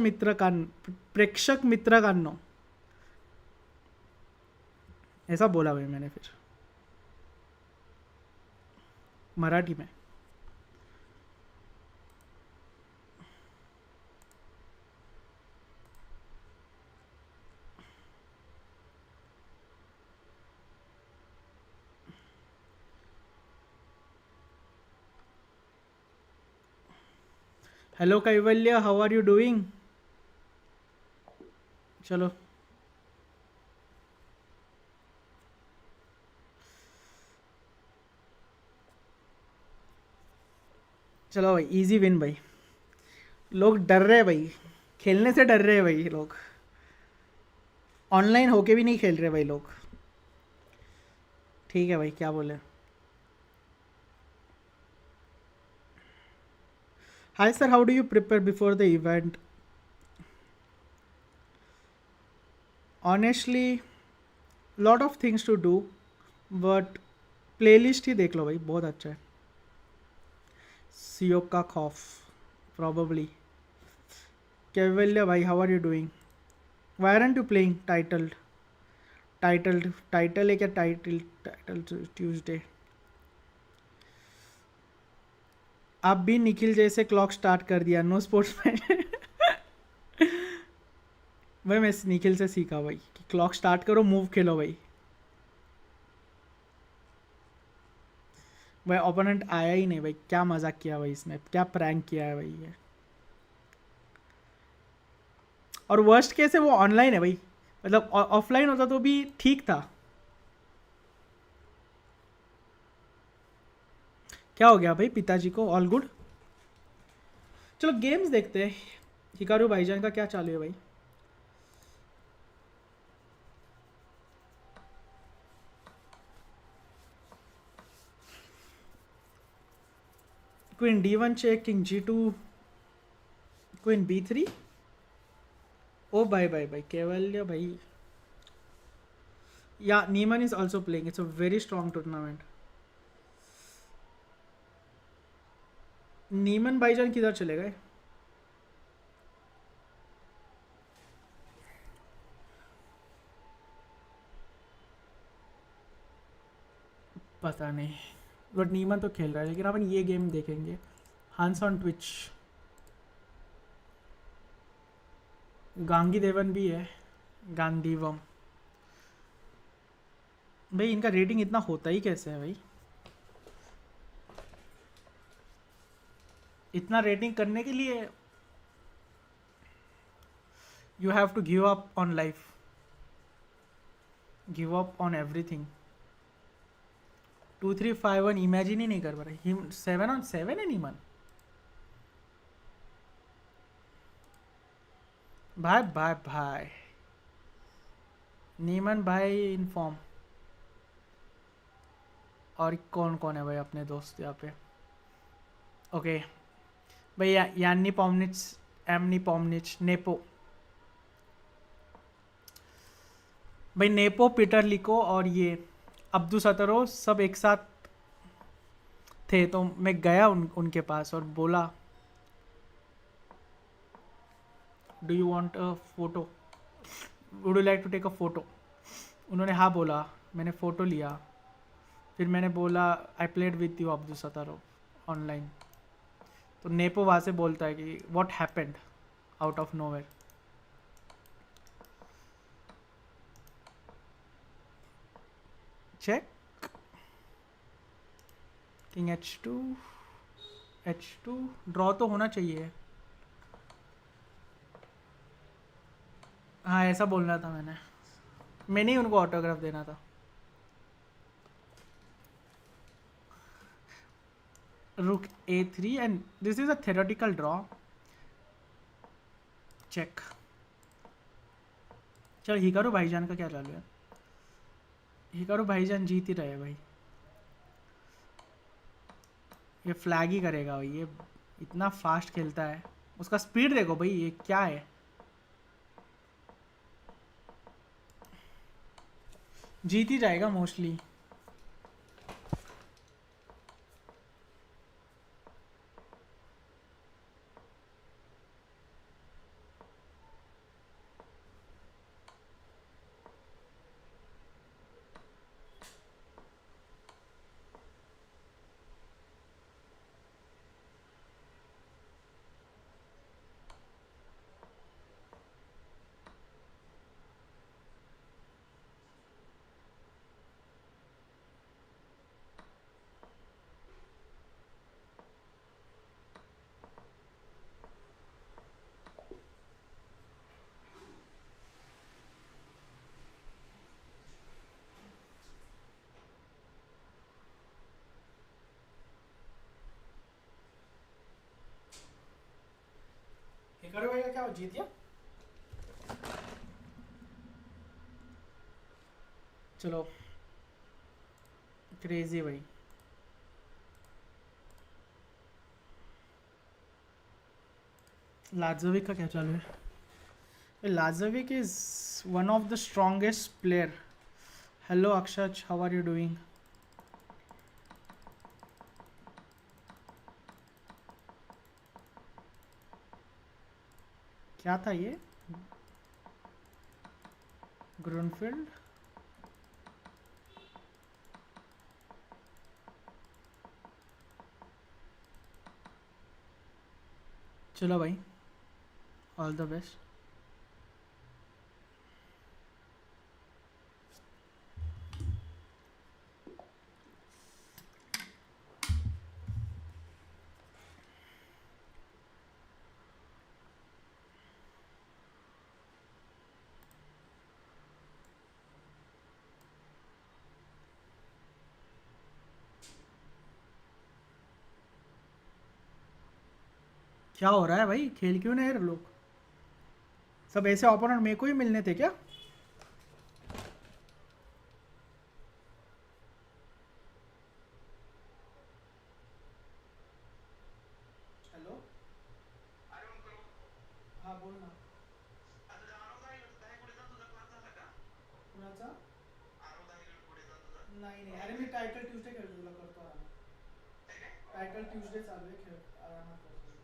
मित्रकांनो, ऐसा बोला भाई मैंने फिर मराठी में। Hello Kaivalya, how are you doing? चलो चलो भाई, इजी विन भाई। लोग डर रहे हैं भाई, खेलने से डर रहे हैं भाई लोग, ऑनलाइन होके भी नहीं खेल रहे भाई लोग। ठीक है भाई, क्या बोले? Hi sir, how do you prepare before the event? Honestly lot of things to do, but playlist ही देख लो भाई, बहुत अच्छा है। सियोग का खौफ, प्रॉबली। कैवल्य भाई, how are you doing? Why aren't you playing title है क्या? Title Tuesday. आप भी निखिल जैसे क्लॉक स्टार्ट कर दिया, नो स्पोर्ट्स में। भाई मैं निखिल से सीखा भाई कि क्लॉक स्टार्ट करो, मूव खेलो भाई। भाई ओपोनेंट आया ही नहीं भाई, क्या मजाक किया भाई इसने, क्या प्रैंक किया है भाई ये। और वर्स्ट केस है वो ऑनलाइन है भाई, मतलब ऑफलाइन होता तो भी ठीक था। क्या हो गया भाई पिताजी को? All good. चलो गेम्स देखते हैं, हिकारू भाईजान का क्या चालू है भाई? Queen D1 check, king G2, queen B3। ओ भाई भाई भाई, केवल्य भाई, yeah Niemann is also playing, it's a very strong tournament. Niemann भाईजान किधर चले गए? पता नहीं, बट नीमन तो खेल रहा है, लेकिन अपन ये गेम देखेंगे। हंस ऑन ट्विच, गांगी देवन भी है, गांधीवम। भाई इनका रेटिंग इतना होता ही कैसे है भाई? इतना रेटिंग करने के लिए you have to give up on life, give up on everything. 2-3-5-1 imagine ही नहीं कर पा रहे। 7-on-7 है नीमन। भाई भाई भाई, नीमन भाई इन फॉर्म। और कौन कौन है भाई अपने दोस्त यहाँ पे? ओके भाई, यान्नी पॉमनिच, एमनी पॉमनिच, नेपो भाई, नेपो, पीटर लिको और ये अब्दू सतरो सब एक साथ थे। तो मैं गया उनके पास और बोला do you want a photo, would you like to take a photo? उन्होंने हाँ बोला, मैंने फ़ोटो लिया। फिर मैंने बोला I played with you Abdusattorov online. तो नेपो वहाँ से बोलता है कि what happened out of nowhere. Check king H2 draw तो होना चाहिए। हाँ ऐसा बोलना था मैंने ही उनको ऑटोग्राफ देना था। रुक A3 and this is a theoretical draw. Check. चल हिकारू भाईजान का क्या चालू है? हिकारू भाईजान जीत ही रहे भाई। ये फ्लैग ही करेगा भाई, ये इतना फास्ट खेलता है। उसका स्पीड देखो भाई, ये क्या है। जीत ही जाएगा मोस्टली। हिकारू भाई का क्या जीत गया? चलो क्रेजी भाई। लाजोविक का क्या चालू है? Lajovic is one of the strongest player. Hello Akshay, how are you doing? क्या था ये? ग्रूनफील्ड। चलो भाई, ऑल द बेस्ट। क्या हो रहा है भाई? खेल क्यों नहीं रहे लोग? सब ऐसे ओपोनेंट मेरे को ही मिलने थे क्या? हेलो। हाँ बोल ना। कुणाचा? नाही नाही, अरे मी टायटल ट्यूजडे खेळतो, तुला करतो आरामात। टायटल ट्यूजडे चालू आहे, खेळ आरामात करतो तुला।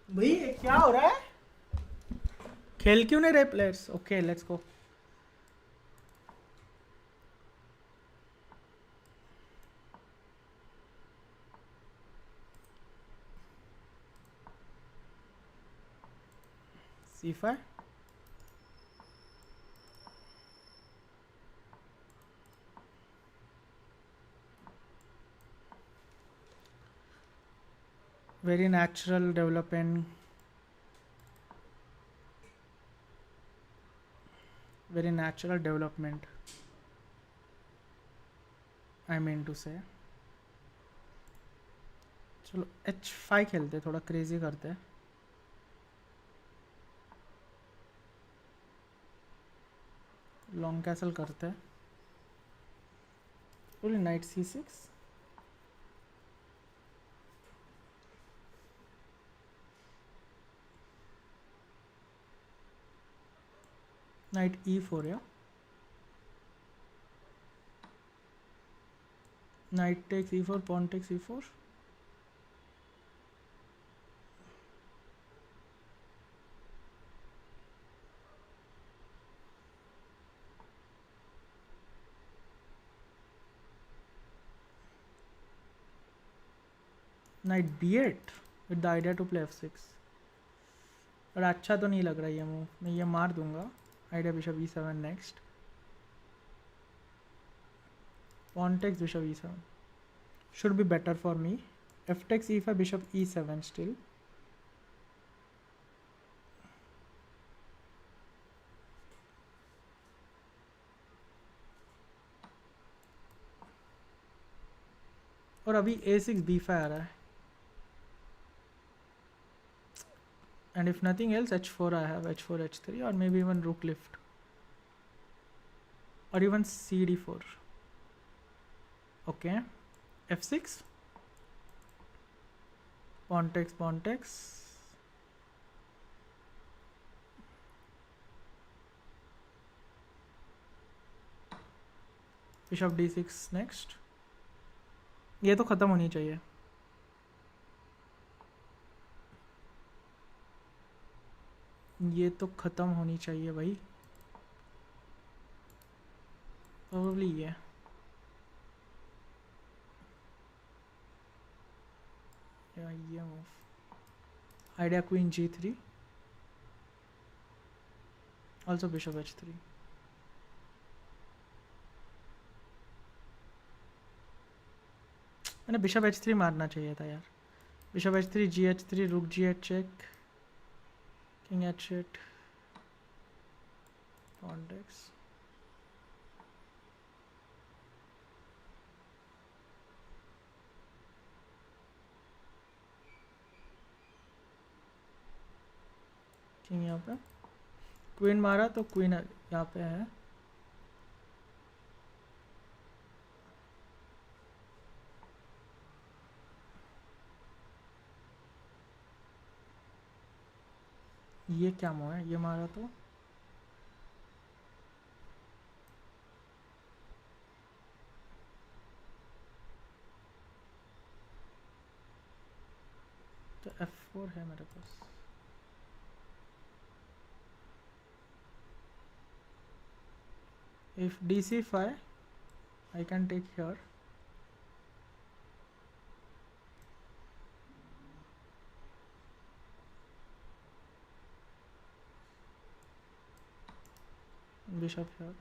भाई ये क्या हो रहा है? खेल क्यों नहीं रहे players? Okay let's go. C5। very natural development, very natural development, I mean to say. चलो h5 खेलते, थोड़ा क्रेजी करते हैं। लॉन्ग कैसल करते हैं। बोले नाइट c6, नाइट e4 या knight takes e4, pawn takes e4, knight b8 with the idea to play f6। पर अच्छा तो नहीं लग रहा ये मूव, मैं ये मार दूंगा। Idea bishop e7 next, pawn takes bishop e7 should be better for me। f takes e5, bishop e7 still, और अभी a6 b5 आ रहा है, and if nothing else h4 I have h4 h3 or maybe even rook lift or even cd4। okay, f6, pawn takes, bishop d6 next। ये तो ख़त्म होनी चाहिए। ये तो ख़त्म होनी चाहिए भाई, प्रोबेबली ये या ये move. Idea queen g3, also bishop h3। मैंने बिशप h3 मारना चाहिए था यार। बिशप h3, gh3, रुक g8 चेक, king h8, pawn takes, king यहाँ पे, क्वीन मारा तो क्वीन यहाँ पे है। ये क्या मूव है, ये मारा तो f4 है मेरे पास। if dc5 I can take here, bishop here,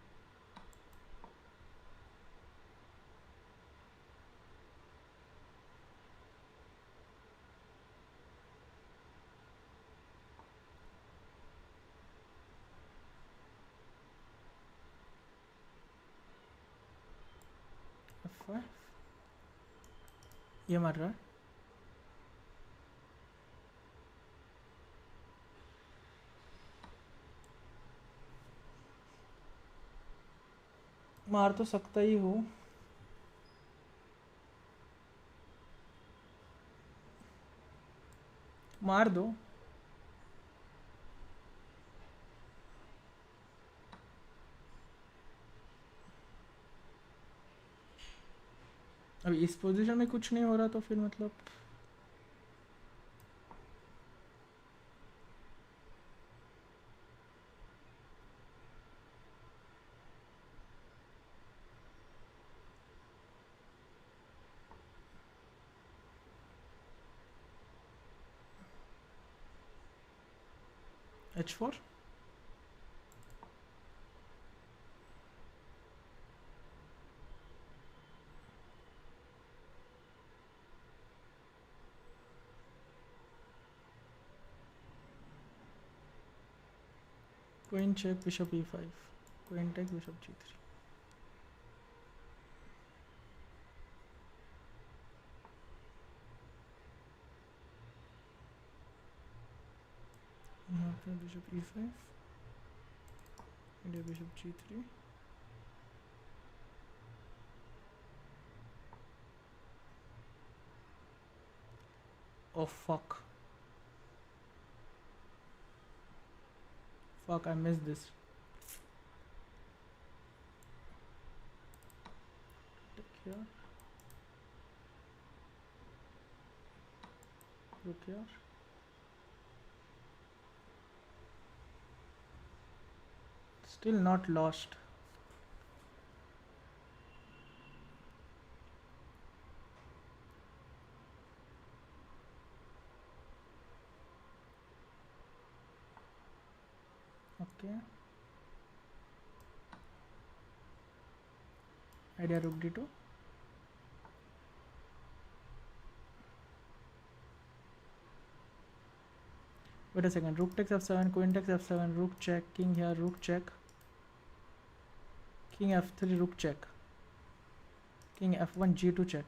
f5, ये मार रहा है। मार तो सकता ही हूँ, मार दो। अभी इस पोजीशन में कुछ नहीं हो रहा तो फिर मतलब h4, queen check, bishop e5, queen take, bishop g3। bishop e5, India bishop g3. Oh fuck. Fuck, I missed this. Take here. Look here. Still not lost. Okay. Idea rook d2. Wait a second. Rook takes f7, queen takes f7, rook check, king here, rook check. King f3, rook check. King f1, g2 check.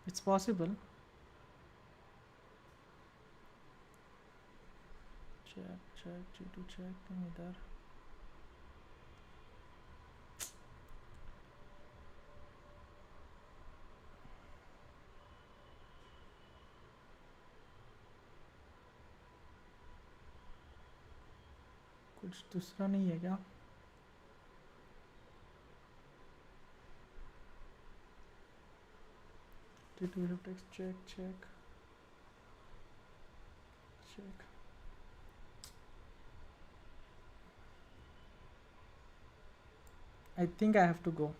It's possible. Check, check, g2 check, king idhar. कुछ दूसरा नहीं है क्या? d2 takes check, check, check. I think I have to go.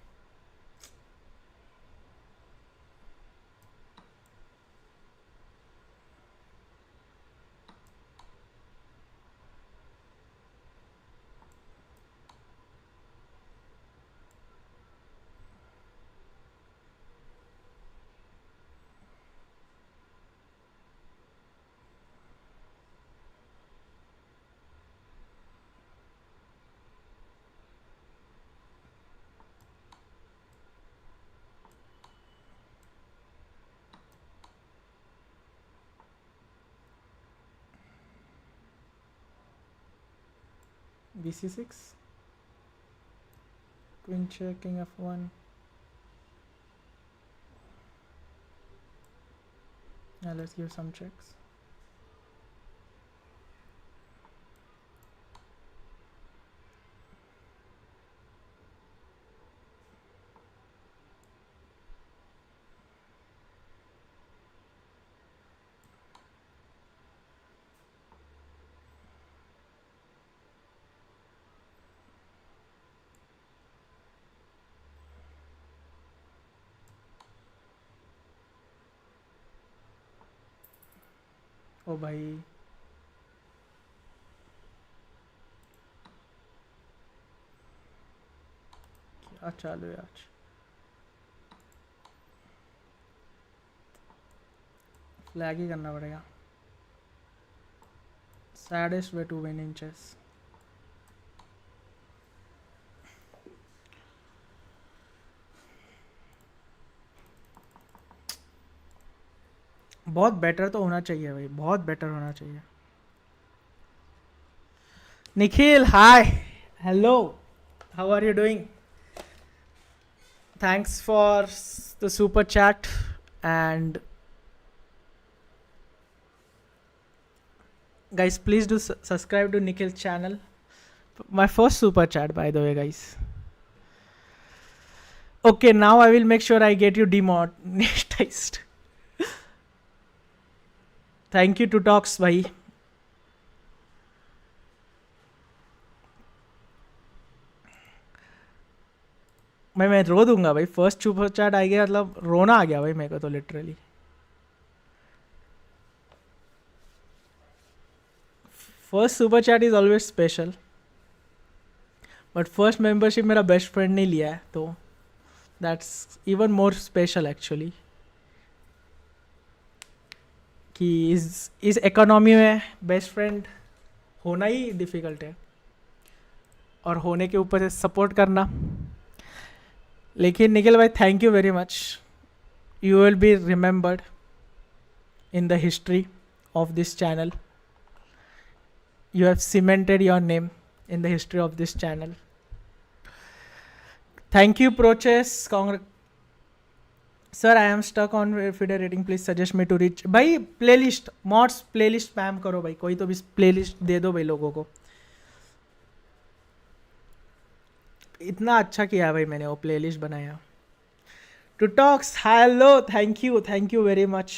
bc6, queen check, king f1. Now let's give some checks. ओ भाई क्या चालू है आज? फ्लैग ही करना पड़ेगा. Saddest way to win in chess. बहुत बेटर तो होना चाहिए भाई, बहुत बेटर होना चाहिए. Nikhil, hi, hello, how are you doing? Thanks for the super chat. And guys, please do subscribe to Nikhil's channel. My first super chat, by the way, guys. Okay, now I will make sure I get you demonetized. Thank you to Talks, भाई. मैं रो दूंगा भाई. First super chat आ गया, मतलब रोना आ गया भाई मेरे को तो literally. First super chat is always special, but first membership मेरा बेस्ट फ्रेंड ने लिया है, तो that's even more special actually. कि इस इकोनॉमी में बेस्ट फ्रेंड होना ही डिफ़िकल्ट है, और होने के ऊपर से सपोर्ट करना. लेकिन निखिल भाई, thank you very much. You will be remembered in the history of this channel. You have cemented your name in the history of this channel. Thank you, Proches. Sir, I am stuck on feeder rating. Please suggest me to reach. भाई playlist mods playlist spam करो भाई. कोई तो भी playlist दे दो भाई लोगों को. इतना अच्छा किया भाई मैंने वो playlist बनाया. To talks, hello, thank you very much.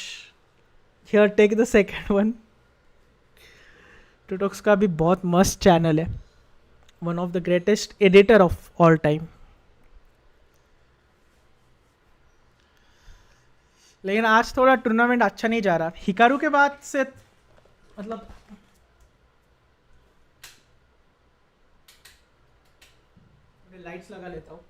Here, take the second one. To talks का भी बहुत मस्त चैनल है. One of the greatest editor of all time. लेकिन आज थोड़ा टूर्नामेंट अच्छा नहीं जा रहा. हिकारू के बाद से मतलब लाइट्स लगा लेता हूँ.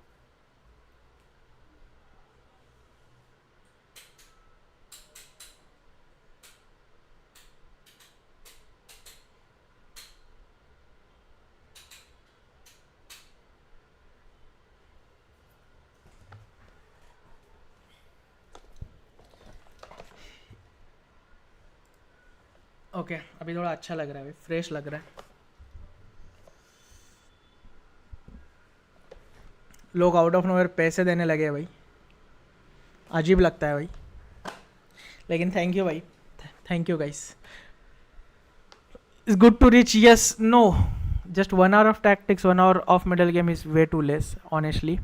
ओके अभी थोड़ा अच्छा लग रहा है, फ्रेश लग रहा है. लोग आउट ऑफ नोवेयर पैसे देने लगे भाई. अजीब लगता है भाई. लेकिन थैंक यू भाई. Thank you guys. It's good to reach. Yes, no. Just 1 hour of tactics, 1 hour of middle game is way too less, honestly.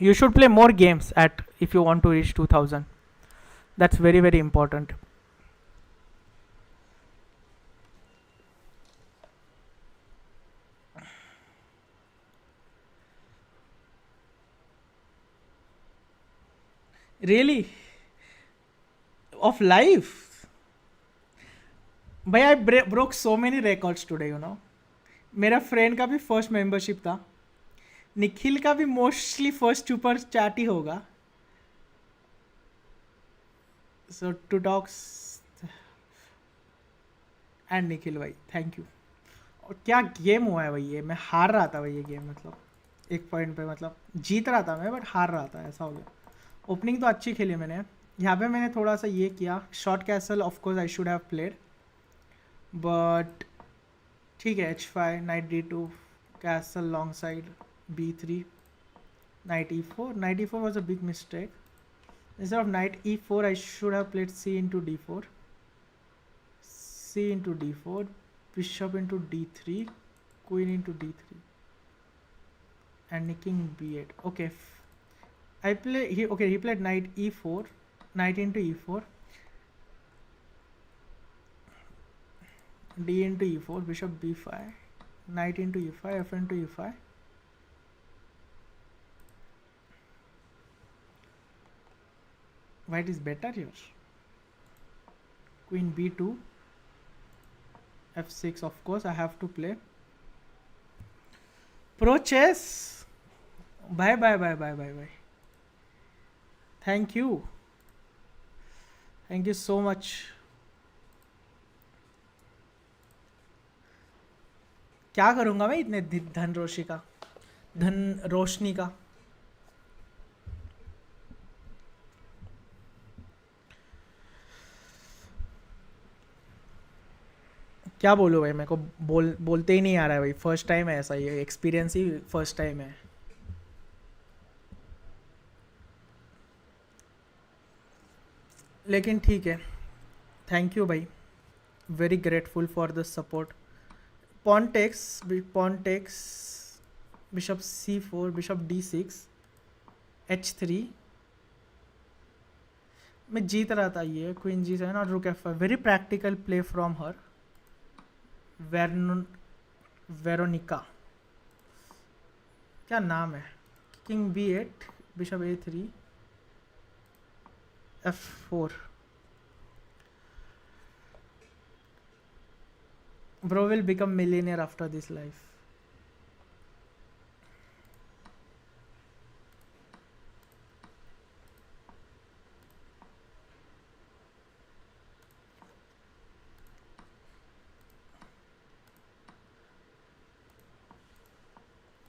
You should play more games at if you want to reach 2000. That's very, very important. Really? Of life? भाई I broke so many records today, you know. मेरा friend का भी first membership था. निखिल का भी mostly first super chat ही होगा. सो to talks and Nikhil भाई thank you. और क्या गेम हुआ है भाई ये. मैं हार रहा था भाई ये गेम. मतलब एक पॉइंट पे मतलब जीत रहा था मैं बट हार रहा था. ऐसा हो गया. ओपनिंग तो अच्छी खेली मैंने. यहाँ पे मैंने थोड़ा सा ये किया. Short castle of course I should have played but ठीक है. H5 night D2 castle long side B3 knight E4. Knight E4 was a big mistake. Instead of knight E4 I should have played C into D4. C into D4, bishop into D3, queen into D3 and nicking B8. Okay, I play he played knight E4, knight into E4, D into E4, bishop B5, knight into E5, F into E5. White is better here. Queen B2, F6 of course I have to play. Pro chess. Bye. Thank you so much. क्या करूँगा मैं इतने धन रोशनी का. क्या बोलूँ भाई. मेरे को बोलते ही नहीं आ रहा है भाई. फर्स्ट टाइम है ऐसा. ये एक्सपीरियंस ही फर्स्ट टाइम है. लेकिन ठीक है. थैंक यू भाई. Very grateful for the support. pawn takes bishop C4, bishop D6, H3. मैं जीत रहा था ये. क्वीन G7 और रुक F5. Very practical play from her. Veronica क्या नाम है. King B8, bishop A3, F4. Bro will become millionaire after this life.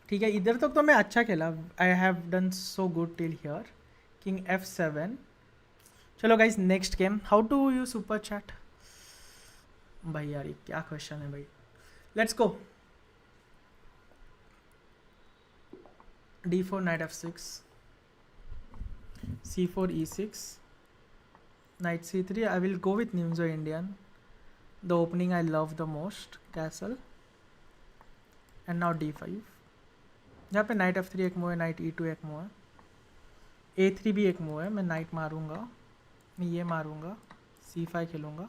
ठीक है. इधर तक तो मैं अच्छा खेला. I have done so good till here. King F7. चलो guys next game. How to use super chat? भाई यार ये क्या क्वेश्चन है भाई. Let's go. D4 knight F6, C4 E6, knight C3. I will go with Nimzo Indian, the opening I love the most, castle. And now D5. यहाँ पे night F3 एक move है, नाइट E2 एक move है, A3 भी एक move है. मैं नाइट मारूंगा, मैं ये मारूंगा, C5 खेलूंगा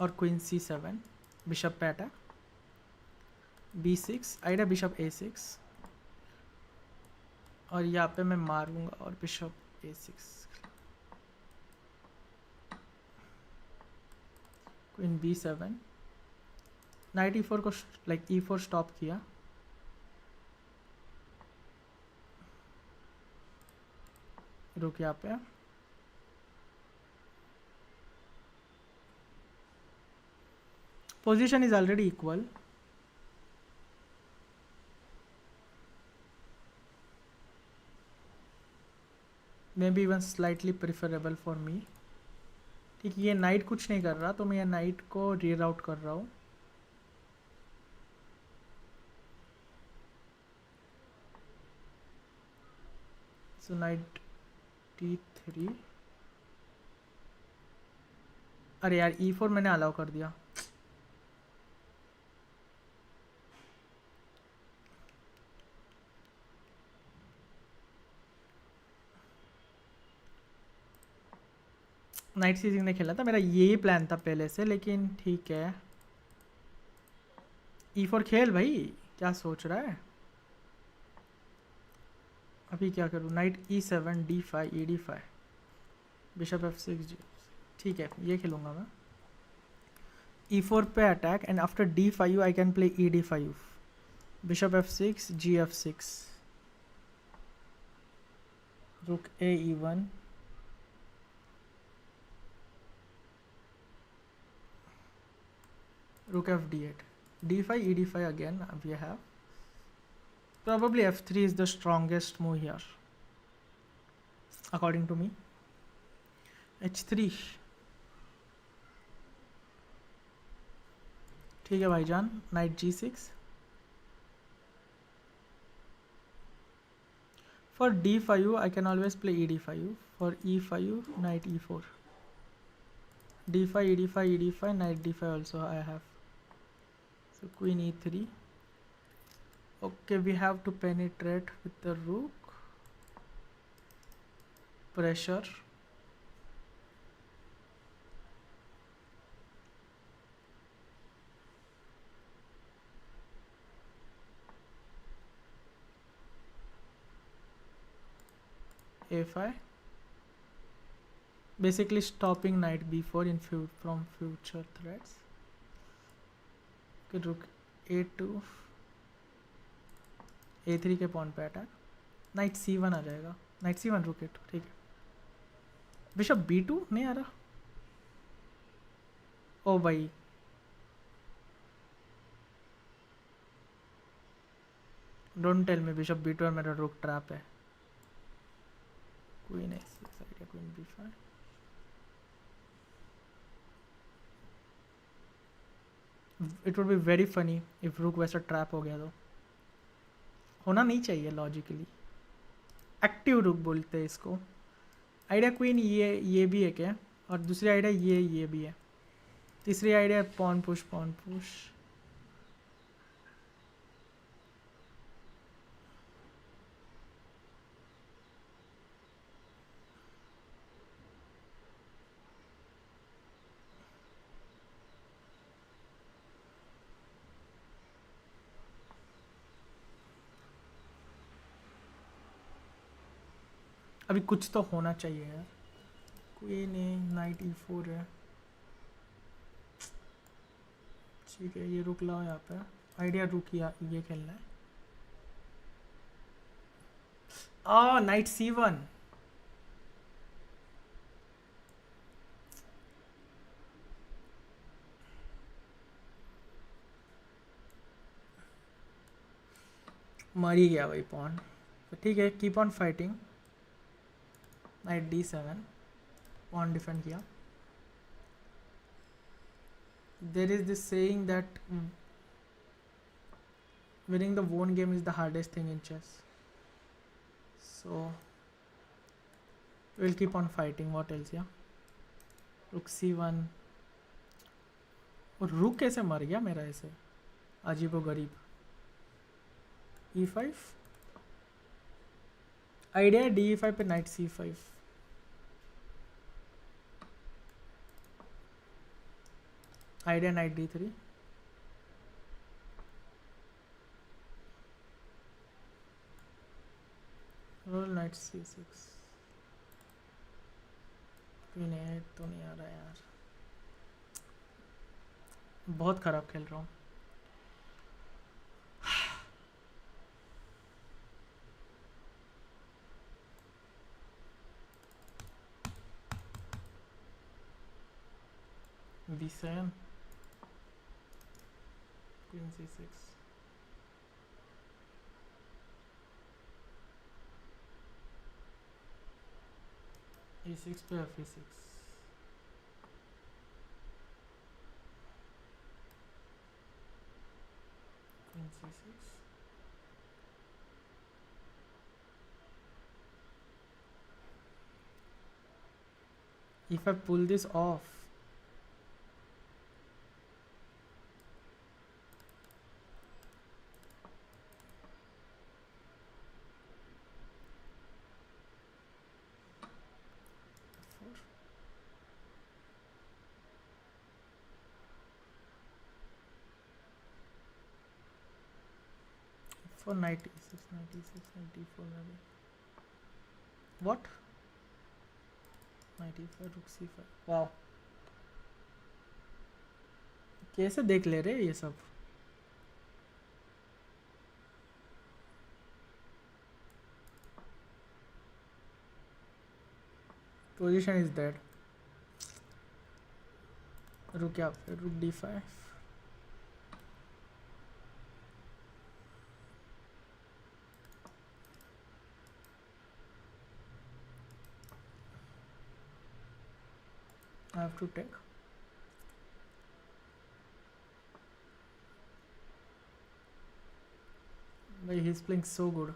और क्वीन C7, बिशप पे attack, B6, idea bishop A6 और यहाँ पे मैं मारूंगा और bishop A6, queen B7, night E4 को लाइक E4 स्टॉप किया, रुक यहाँ पे. Position is already equal. May be even slightly preferable for me. ठीक है, ये नाइट कुछ नहीं कर रहा तो मैं ये नाइट को रीराउट कर रहा हूँ. सो नाइट D3. अरे यार E4 मैंने अलाउ कर दिया. नाइट सीजिंग ने खेला था, मेरा यही प्लान था पहले से, लेकिन ठीक है. E4 खेल भाई, क्या सोच रहा है. अभी क्या करूँ, night E7, D5, ED5, bishop F6, G. ठीक है, ये खेलूँगा मैं. E4 पे attack and after D5 I can play ED5, bishop F6, GF6, रुक AE1, rook F D8, D5, ED5 again. We have probably F3 is the strongest move here according to me. H3. ठीक है भाईजान. Night G6. For D5 I can always play ED5. For E5 knight E4, D5, ED5, ED5, knight D5 also I have. So queen E3. Okay, we have to penetrate with the rook. Pressure. A5. Basically stopping knight B4 in from future threats. Okay, rook A2, A3 के pawn पे attack, night C1 आ जाएगा, night C1, रुक A2. ठीक है, bishop B2 नहीं आ रहा. ओ भाई, don't tell me bishop B2 और मेरा रुक ट्रैप है. Queen A6, idea queen B5. It would be very funny if रुक वैसा ट्रैप हो गया तो. होना नहीं चाहिए लॉजिकली. एक्टिव रुक बोलते हैं इसको. आइडिया क्वीन ये भी एक है, और दूसरी आइडिया ये भी है. तीसरी idea pawn push, pawn push. अभी कुछ तो होना चाहिए यार. क्वीन ए, नाइट E4 है. ठीक है, ये रुक लाओ यहाँ पे. आइडिया रुक ये खेलना है. Night C1. मर ही गया भाई पॉन. तो ठीक है, keep on fighting. Knight D7, pawn defend किया. There is this saying that winning the one game is the hardest thing in chess. So we'll keep on fighting. What else? Yeah. Rook C1. और रुक कैसे मर गया मेरा ऐसे अजीबो गरीब. E5 आइडिया है. D5 पे knight C5. Idea knight D3. Role knight C6. Queen A8 तो नहीं आ रहा यार. बहुत खराब खेल रहा हूँ. B7, Queen C6. E6 पे F6. Queen C6. If I pull this off, for knight E6, knight E6, knight D4 maybe. What? Knight E5, rook C5. Wow. कैसे देख ले रहे ये सब. Position is dead. Rook क्या? Rook D5. I have to take. But he's playing so good.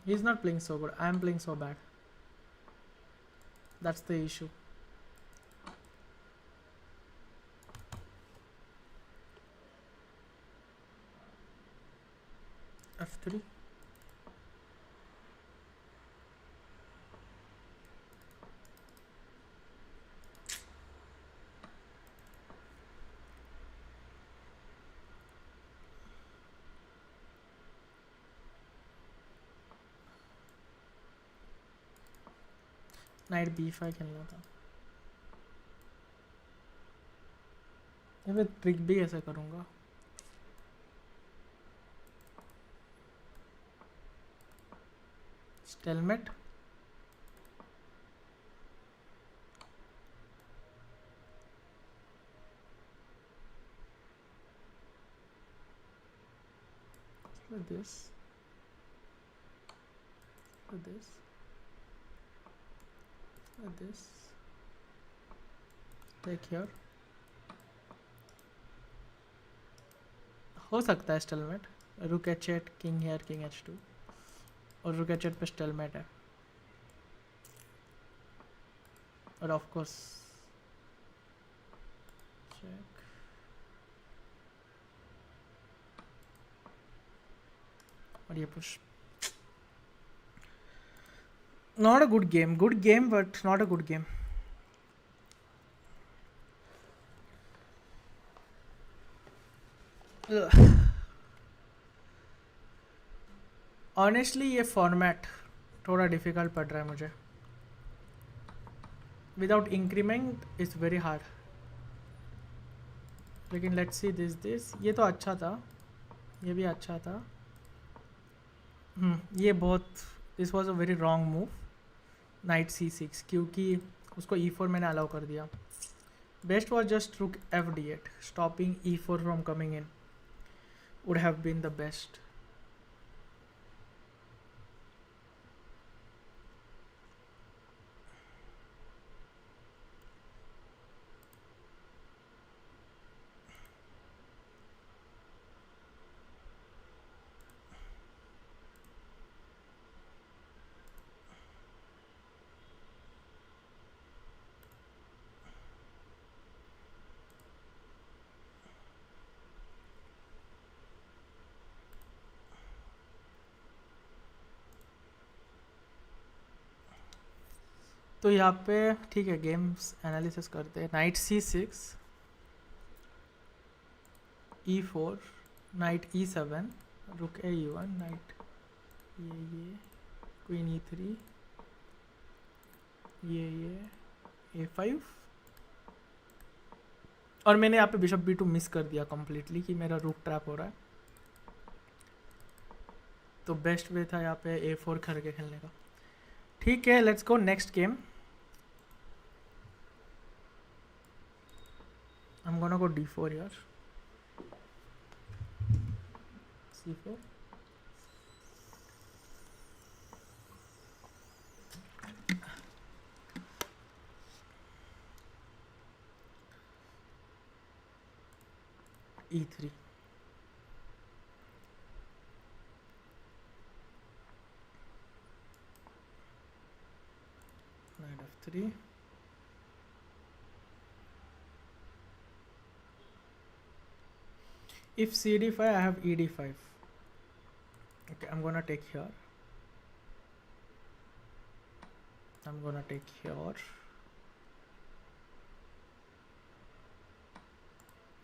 He's not playing so good. I am playing so bad. That's the issue. F3. Night B5 खेलना था. ये मैं trick भी ऐसे करूँगा. Stalemate. Like this. Like this. Like this. Take here. हो सकता है स्टेलमेट. रुक H8, king hair, king H2 और रुक H8 पे स्टेलमेट है. और ऑफ कोर्स चेक. और ये push. Not a good game. Good game, but not a good game. Honestly ये फॉर्मेट थोड़ा डिफ़िकल्ट पड़ रहा है मुझे. Without increment is very hard. लेकिन लेट्स सी दिस. ये तो अच्छा था. ये भी अच्छा था. ये बहुत. This was a very wrong move. Night C6 क्योंकि उसको E4 मैंने अलाउ कर दिया. Best was just rook fd8. Stopping e4 from coming in would have been the best. तो यहाँ पे ठीक है, गेम्स एनालिसिस करते हैं. Night c6, e4, night e7, रुक e1, नाइट ये क्वीन e3, ये a5. और मैंने यहाँ पे बिशप b2 मिस कर दिया कम्प्लीटली कि मेरा रुक ट्रैप हो रहा है. तो बेस्ट वे था यहाँ पे a4 करके खेलने का. ठीक है, let's go next game. I'm gonna go d4 here. c4. e3. Knight f3. If cd5, I have ed5. Okay, I'm gonna take here. I'm gonna take here.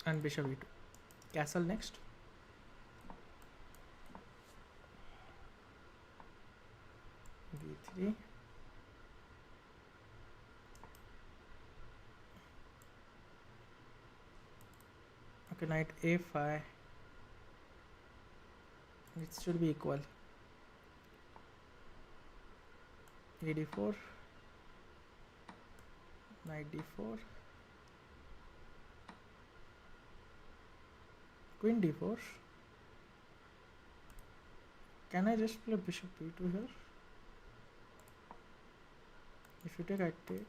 And bishop e2. Castle next. b3. Okay, knight a5. It should be equal. ad4. Knight d4. Queen d4. Can I just play bishop b2 here? If you take, I take.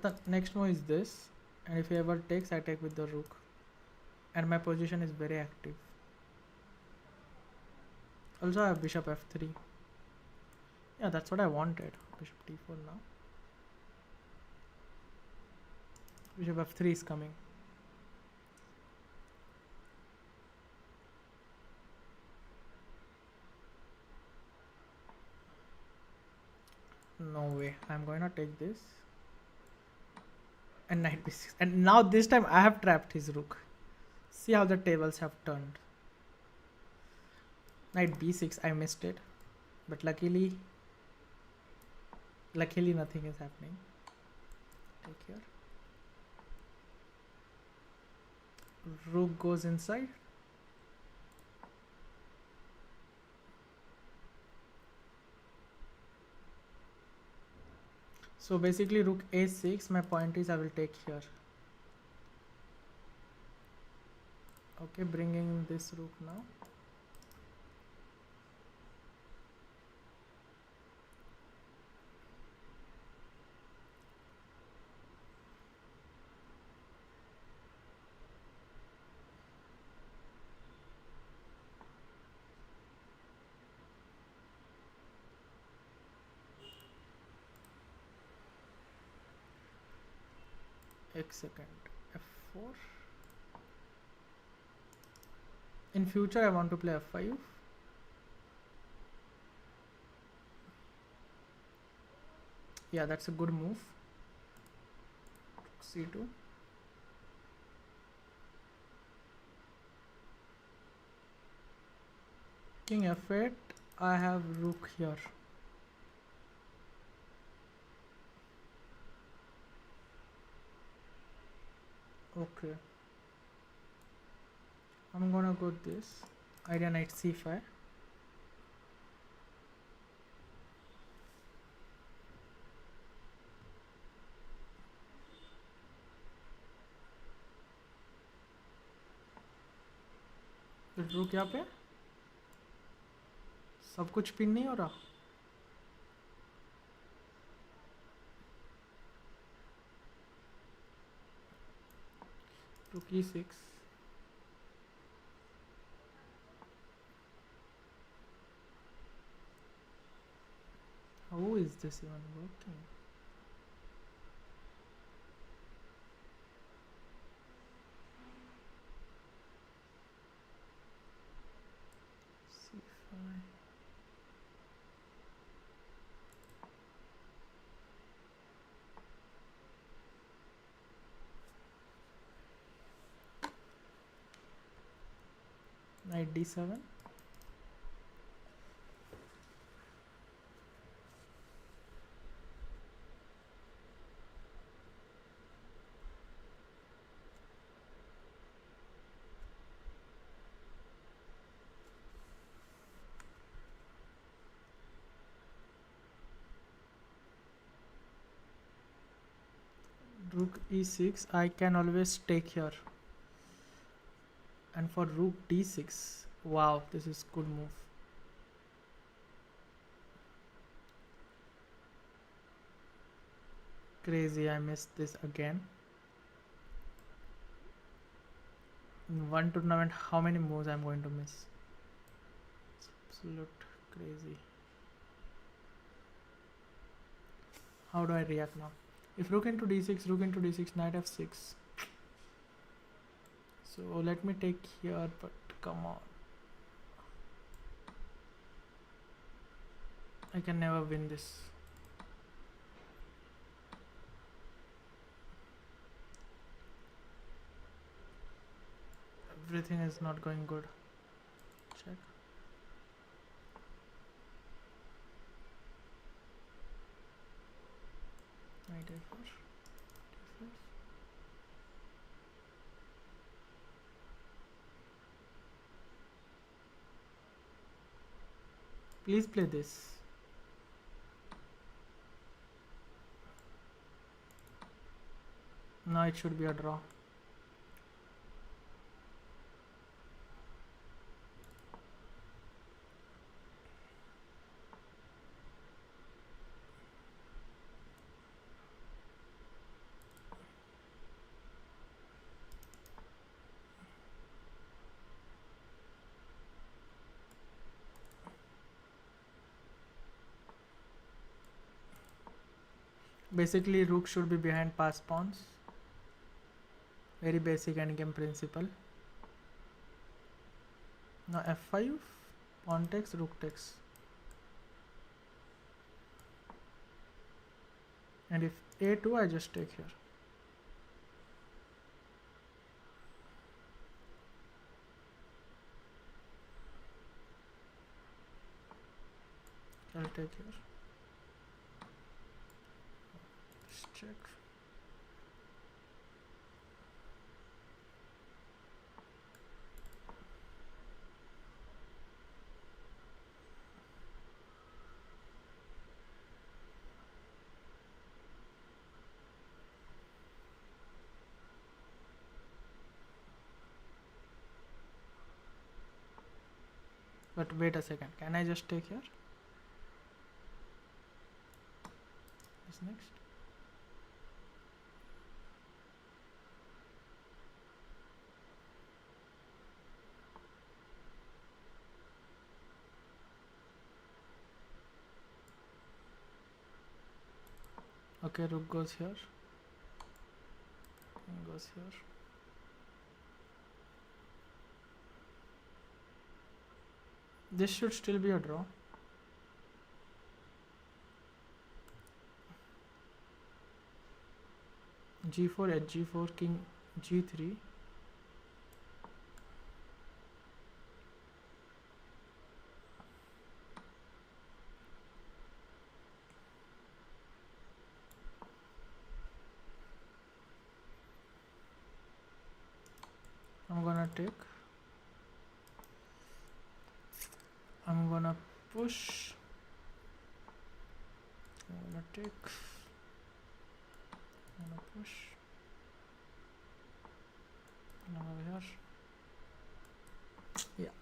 The next move is this, and if he ever takes, I take with the rook, and my position is very active. Also, I have bishop f3. Yeah, that's what I wanted. Bishop d4 now. Bishop f3 is coming. No way. I'm going to take this. And knight b6. And now this time I have trapped his rook. See how the tables have turned. Knight b6, I missed it. But luckily nothing is happening. Take here. Rook goes inside. So basically rook a6, my point is I will take here. Okay, bringing this rook now. Second f4. In future I want to play f5. Yeah, that's a good move. c2. King f8. I have rook here. Okay, I'm gonna go this. Idea knight c5. फिर रुक यहाँ पे, सब कुछ pin नहीं हो रहा. Rook e6. How is this even working? c5. Knight d7. Rook e6. I can always take here. And for rook d6. Wow, this is good move. Crazy, I missed this again. In one tournament, how many moves I'm going to miss? It's absolute crazy. How do I react now? If rook into d6, rook into d6, knight f6. So let me take here, but come on. I can never win this. Everything is not going good. Check. Knight a4. d5. Please play this. No, it should be a draw. Basically, rook should be behind pass pawns. Very basic endgame principle. Now f5, pawn takes, rook takes. And if a2, I just take here. I'll take here. Just check. But wait a second, can I just take here? What's next? Okay, rook goes here. King goes here. This should still be a draw. g4, h4, king g3. gonna take. I'm gonna push. I'm gonna take. I'm gonna push. Now over here. Yeah.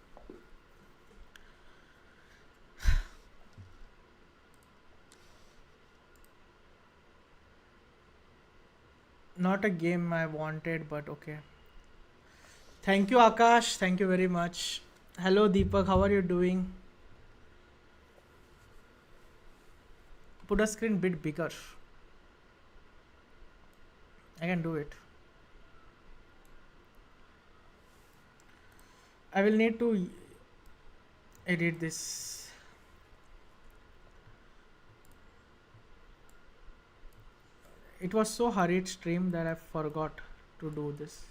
Not a game I wanted, but okay. Thank you, Akash. Thank you very much. Hello, Deepak. How are you doing? Put a screen bit bigger. I can do it. I will need to edit this. It was so hurried stream that I forgot to do this.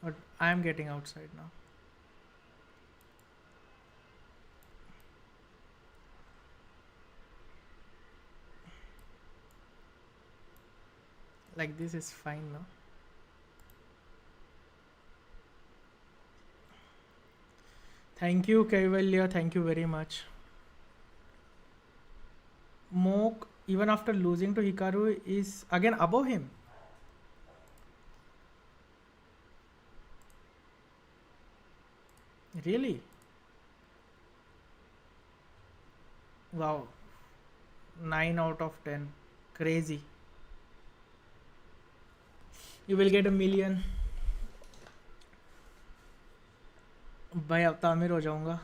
But I am getting outside now. Like this is fine now. Thank you, Kaivalya. Thank you very much. Moke, even after losing to Hikaru, is again above him. Really? Wow. 9 out of 10. Crazy. You will get 1,000,000. भाई अब तो अमीर हो जाऊंगा.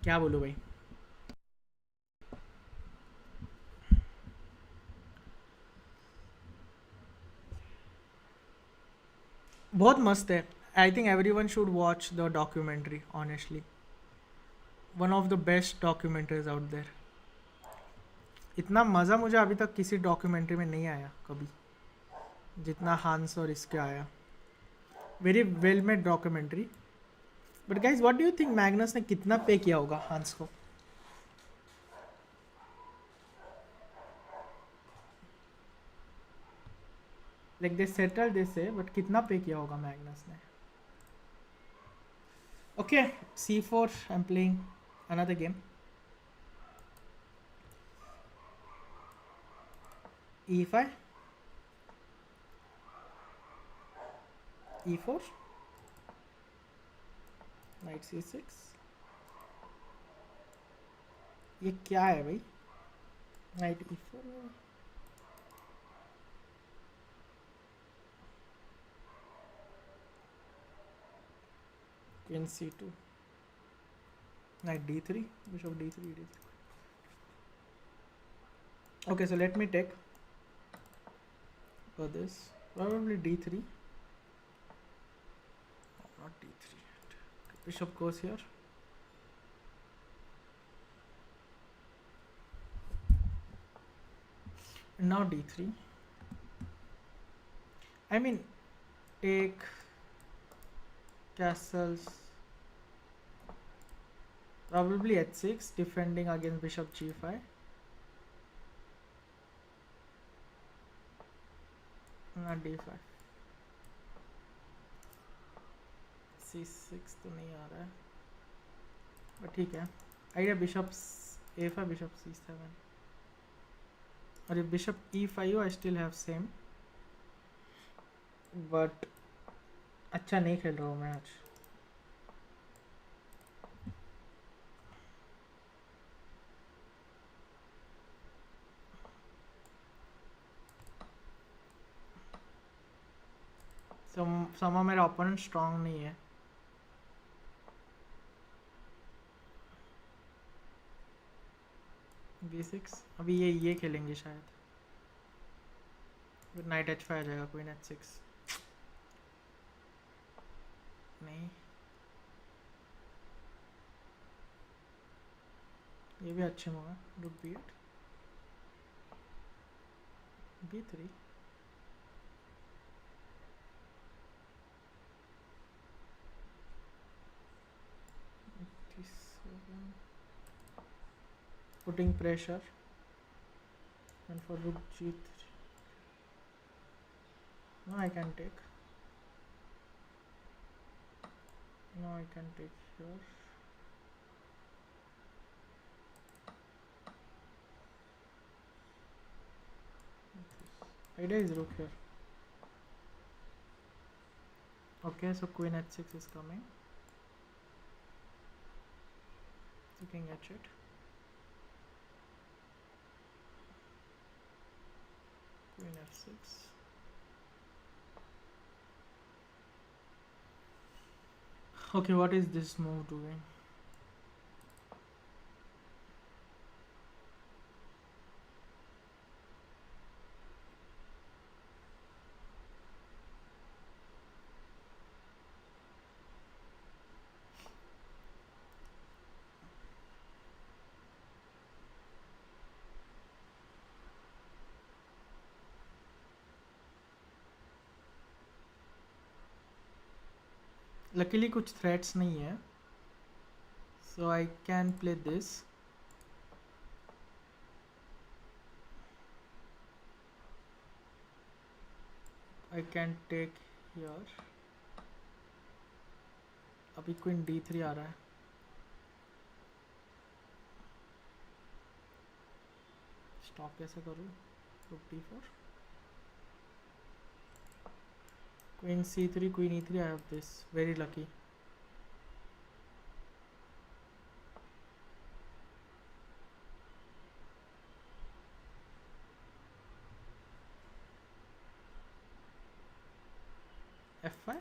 क्या बोलूं भाई. बहुत मस्त है. I think everyone should watch the documentary, honestly. One of the best documentaries out there. इतना मज़ा मुझे अभी तक किसी डॉक्यूमेंट्री में नहीं आया कभी जितना हांस और इसके आया. Very well made documentary. But guys what do you think Magnus ने कितना पे किया होगा हांस को. लाइक दे सेटल दे से बट कितना पे किया होगा मैग्नस ने. Okay C4 I am playing another game. E5 E4 Knight C6. ये क्या है भाई. Knight E4 Queen C2 Knight D3 Bishop D3 D3. Okay, so let me take for this probably D3. Not D3. Bishop goes here. And now D3. I mean, take castles. Probably H6, defending against Bishop G5. Not D5. C6 तो नहीं आ रहा है. But ठीक है. Idea Bishop A5 Bishop C7. और if Bishop E5 I still have same. But अच्छा नहीं खेल रहा हूँ मैं आज. समा मेरा ओपोनेंट स्ट्रांग नहीं है. B6 अभी ये खेलेंगे शायद. फिर नाइट H5 आ जाएगा. क्वीन H6 नहीं. ये भी अच्छे होगा. रुक B8 B3 Putting pressure. And for rook g3. No, I can take. No, I can take here. Idea is rook here. Okay, so queen h6 is coming. Taking h8. Queen f6. Okay, what is this move doing? Luckily कुछ threats नहीं है, so I can play this. I can take here. अभी queen d3 आ रहा है. Stop कैसे करूँ? Rook d4. Queen c3, queen e3. I have this. Very lucky. f5.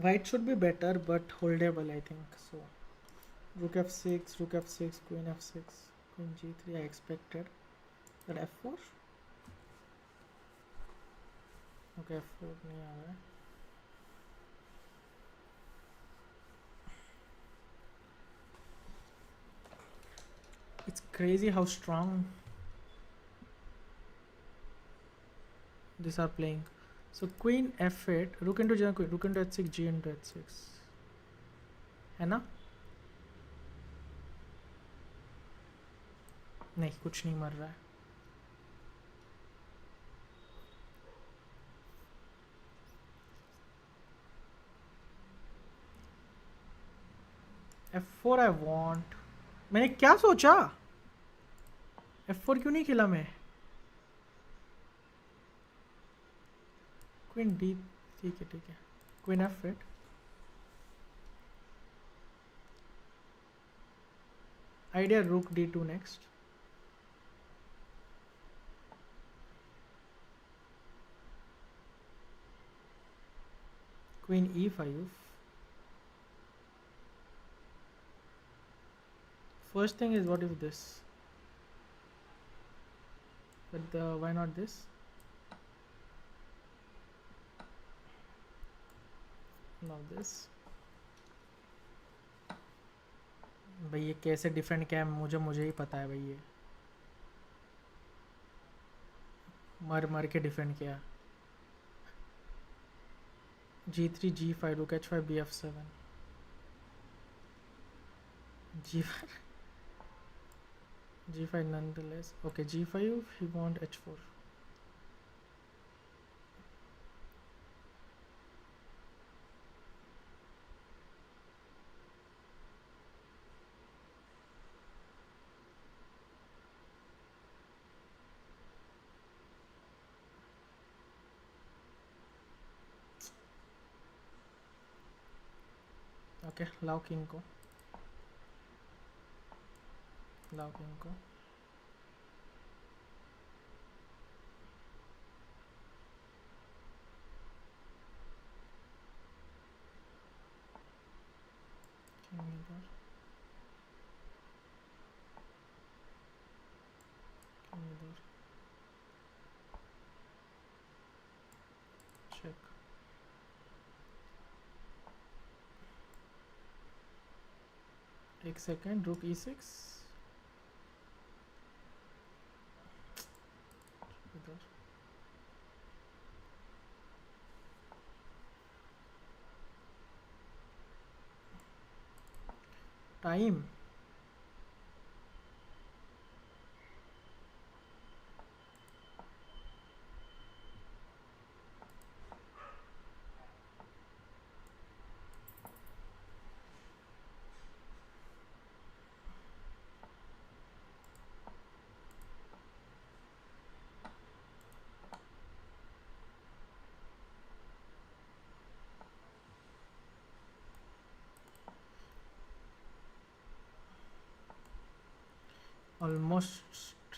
White should be better, but holdable, I think. So, rook f6, queen f6, queen g3. I expected. But f4. Okay, f4 नहीं आ रहा है. It's crazy how strong these are playing. So queen f8, rook into g, rook into h6, g into h6, है ना? नहीं, कुछ नहीं मर रहा है. f4 I want. मैंने क्या सोचा? f4 क्यों नहीं खेला मैं? क्वीन d, ठीक है. Queen f8. Idea rook d2 next. Queen e5. First thing is, what if this? But why not this? Now this. भाई ये कैसे डिफेंड किया है मुझे ही पता है भाई. ये मर के डिफेंड किया. g3, g5, rook h5, bf7, g5, g5 nonetheless. Okay, g5, he want h4. Okay लाओ किंग को, लाओ किंग को। किंग इधर, किंग इधर, चेक। एक सेकेंड, रुक e6 इधर। Time almost.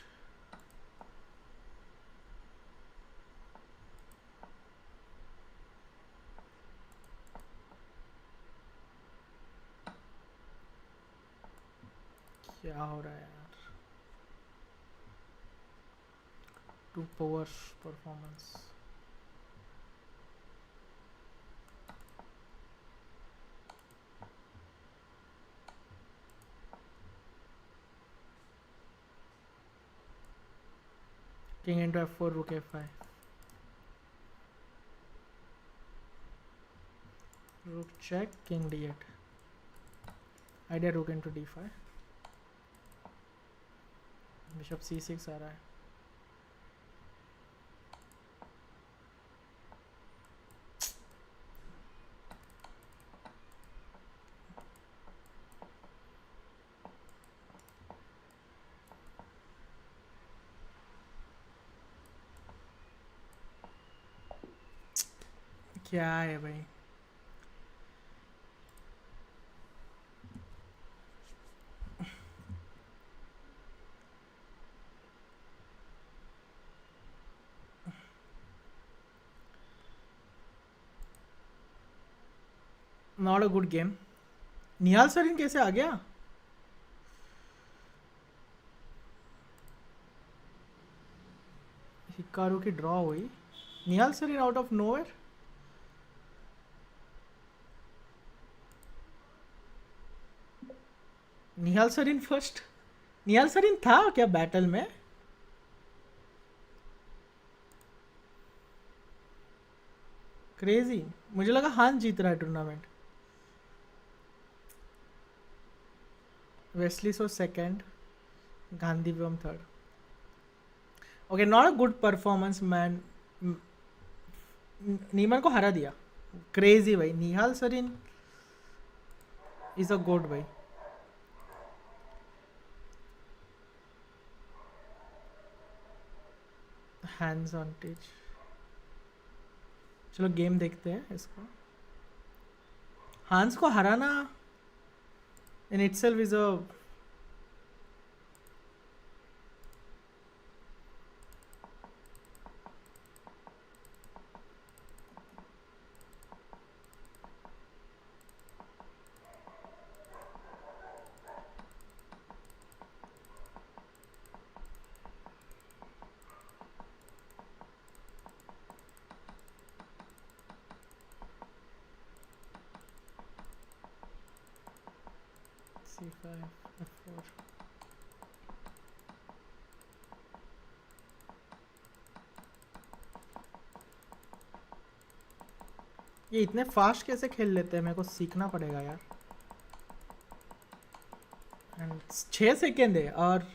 क्या हो रहा है यार, two power performance. King into f4, रुक f5, रुक चेक, किंग d8, आइडिया रुक इंटू d5, बिशप c6 आ रहा है। क्या है भाई, not a good game. Nihal Sarin कैसे आ गया? हिकारू की ड्रॉ हुई, Nihal Sarin out of nowhere. Nihal Sarin first, Nihal Sarin था क्या बैटल में? क्रेजी, मुझे लगा हान जीत रहा है tournament. Wesley so second, Gandhi Vim third. Okay, not a good performance man. नीमन को हरा दिया, क्रेजी भाई। Nihal Sarin is a good भाई। Hands on teach. चलो गेम देखते हैं इसको। हांस को हराना in itself is a c5 f4। ये इतने फास्ट कैसे खेल लेते हैं, मेरे को सीखना पड़ेगा यार। एंड 6 सेकेंड है और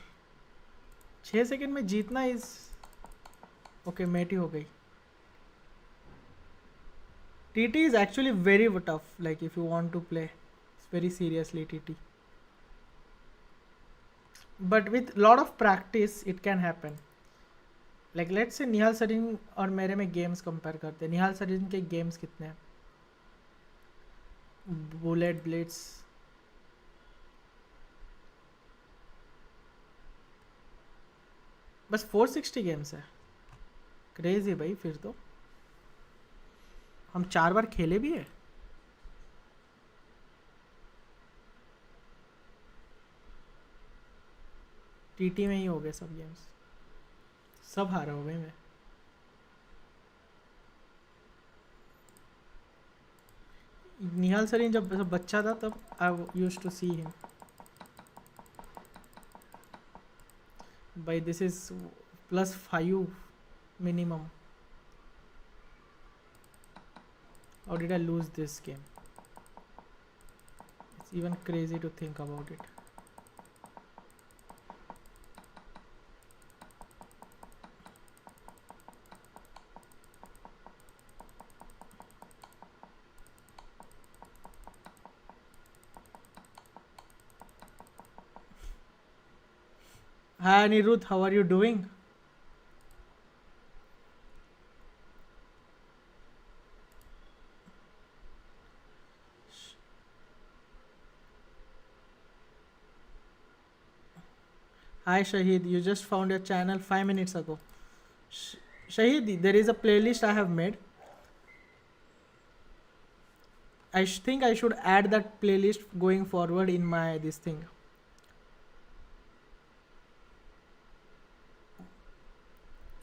6 सेकेंड में जीतना इज ओके। मेटी हो गई। TT is actually very tough, like if you want to play very seriously tt, but with lot of practice it can happen. like let's say Nihal Sarin और मेरे में गेम्स कंपेयर करते हैं। निहाल सरीन के गेम्स कितने हैं? Bullet blades. बस 460 गेम्स है. क्रेजी भाई. फिर तो हम 4 बार खेले भी है. टीटी में ही हो गए सब गेम्स. सब हारा हो गए मैं. निहाल सरीन जब बच्चा था तब आई यूज टू सी हिम. भाई this is +5 minimum. How did I lose this game? It's even crazy to think about it. Hi Anirudh, how are you doing? Hi Shahid, you just found your channel 5 minutes ago. Shahid, there is a playlist I have made. I think I should add that playlist going forward in my this thing.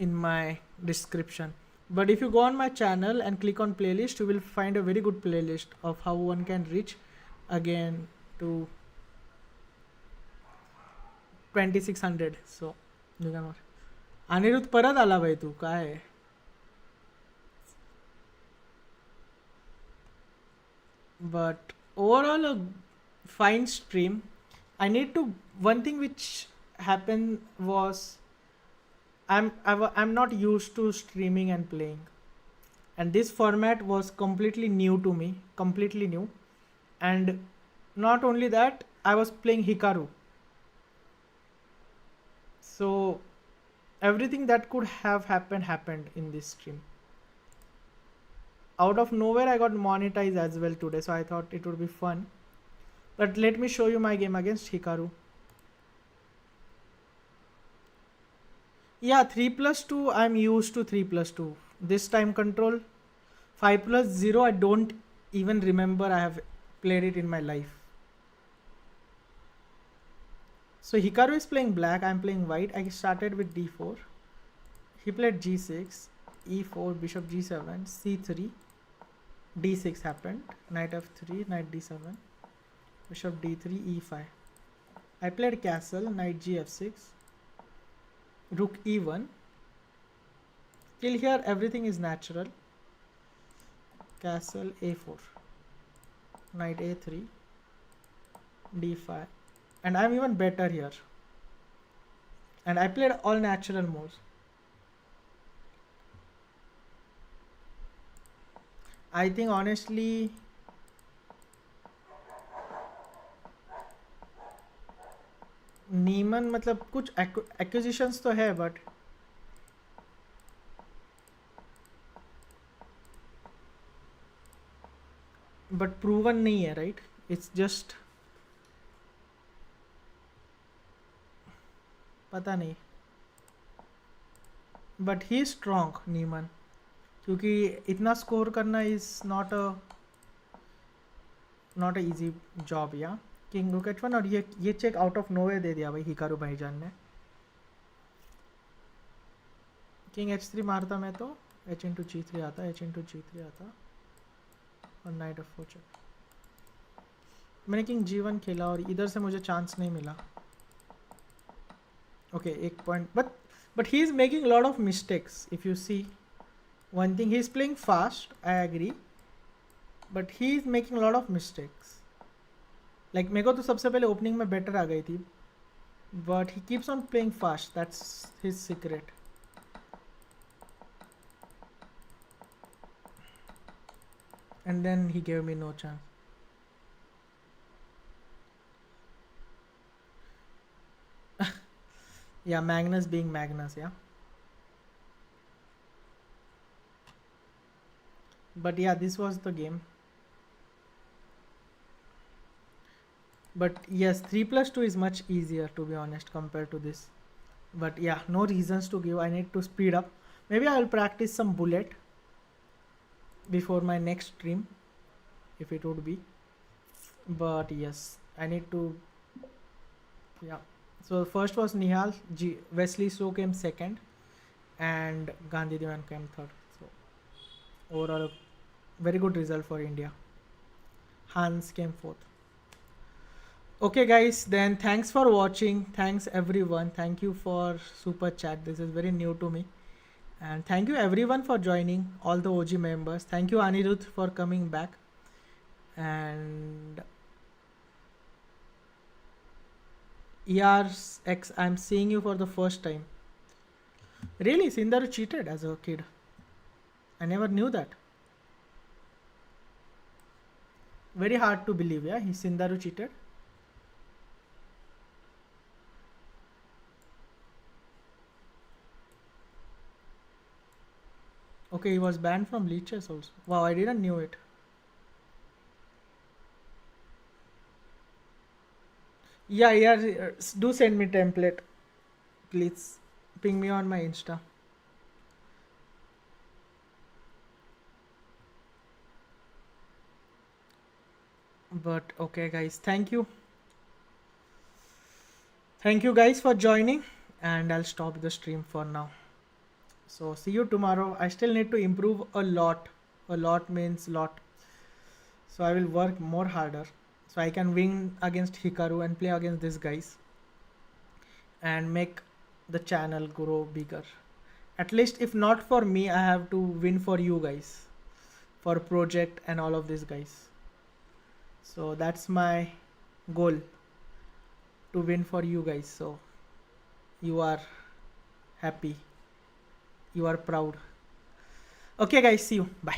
In my description. But if you go on my channel and click on playlist, you will find a very good playlist of how one can reach again to 2600. So you can watch. Aniruddh परत आला भाई तू काय. But overall a fine stream. I need to one thing which happened was I'm not used to streaming and playing, and this format was completely new to me, completely new. And not only that, I was playing Hikaru, so everything that could have happened in this stream. Out of nowhere I got monetized as well today, so I thought it would be fun. But let me show you my game against Hikaru. Yeah, 3+2, I'm used to 3+2. This time control 5+0, I don't even remember I have played it in my life. So Hikaru is playing black, I'm playing white. I started with d4. He played g6, e4, bishop g7, c3, d6 happened, knight f3, knight d7, bishop d3, e5. I played castle, knight gf6, rook e1. Till here everything is natural. Castle a4, knight a3, d5, and I'm even better here. And I played all natural moves. I think honestly नीमन मतलब कुछ acquisitions तो है but proven नहीं है right. It's just पता नहीं. But he is strong नीमन, क्योंकि इतना स्कोर करना is not a easy job. या किंग रुक h1 और ये चेक आउट ऑफ नोवेयर दे दिया भाई हिकारू भाईजान ने. किंग h3 मारता मैं तो h/g3 आता, h/g3 आता और नाइट f4 चेक. मैंने किंग g1 खेला और इधर से मुझे चांस नहीं मिला. ओके एक point. But he is making lot of mistakes. If you see one thing, he is playing fast, I agree, but he is making lot of mistakes. Like मेरे को तो सबसे पहले ओपनिंग में बेटर आ गई थी, but he keeps on playing fast. That's his secret. And then he gave me no chance. Yeah, Magnus being Magnus, yeah. But yeah, this was the game. But yes, 3 plus 2 is much easier to be honest compared to this. But yeah, no reasons to give. I need to speed up. Maybe I will practice some bullet before my next stream if it would be. But yes, I need to. Yeah. So first was Nihal, Wesley So came second, and Gandhi Devan came third. So overall, very good result for India. Hans came fourth. Okay, guys. Then thanks for watching. Thanks everyone. Thank you for super chat. This is very new to me. And thank you everyone for joining. All the OG members. Thank you Anirudh for coming back. And ERX, I'm seeing you for the first time. Really, Sindaru cheated as a kid. I never knew that. Very hard to believe, yeah? Sindaru cheated. Okay, he was banned from leeches also. Wow, I didn't knew it. Yeah, yeah. Do send me template, please. Ping me on my Insta. But okay, guys. Thank you, guys, for joining. And I'll stop the stream for now. So see you tomorrow. I still need to improve a lot. A lot means lot. So I will work more harder. So I can win against Hikaru and play against these guys. And make the channel grow bigger. At least if not for me, I have to win for you guys. For project and all of these guys. So that's my goal. To win for you guys. So you are happy. You are proud. Okay guys, see you. Bye.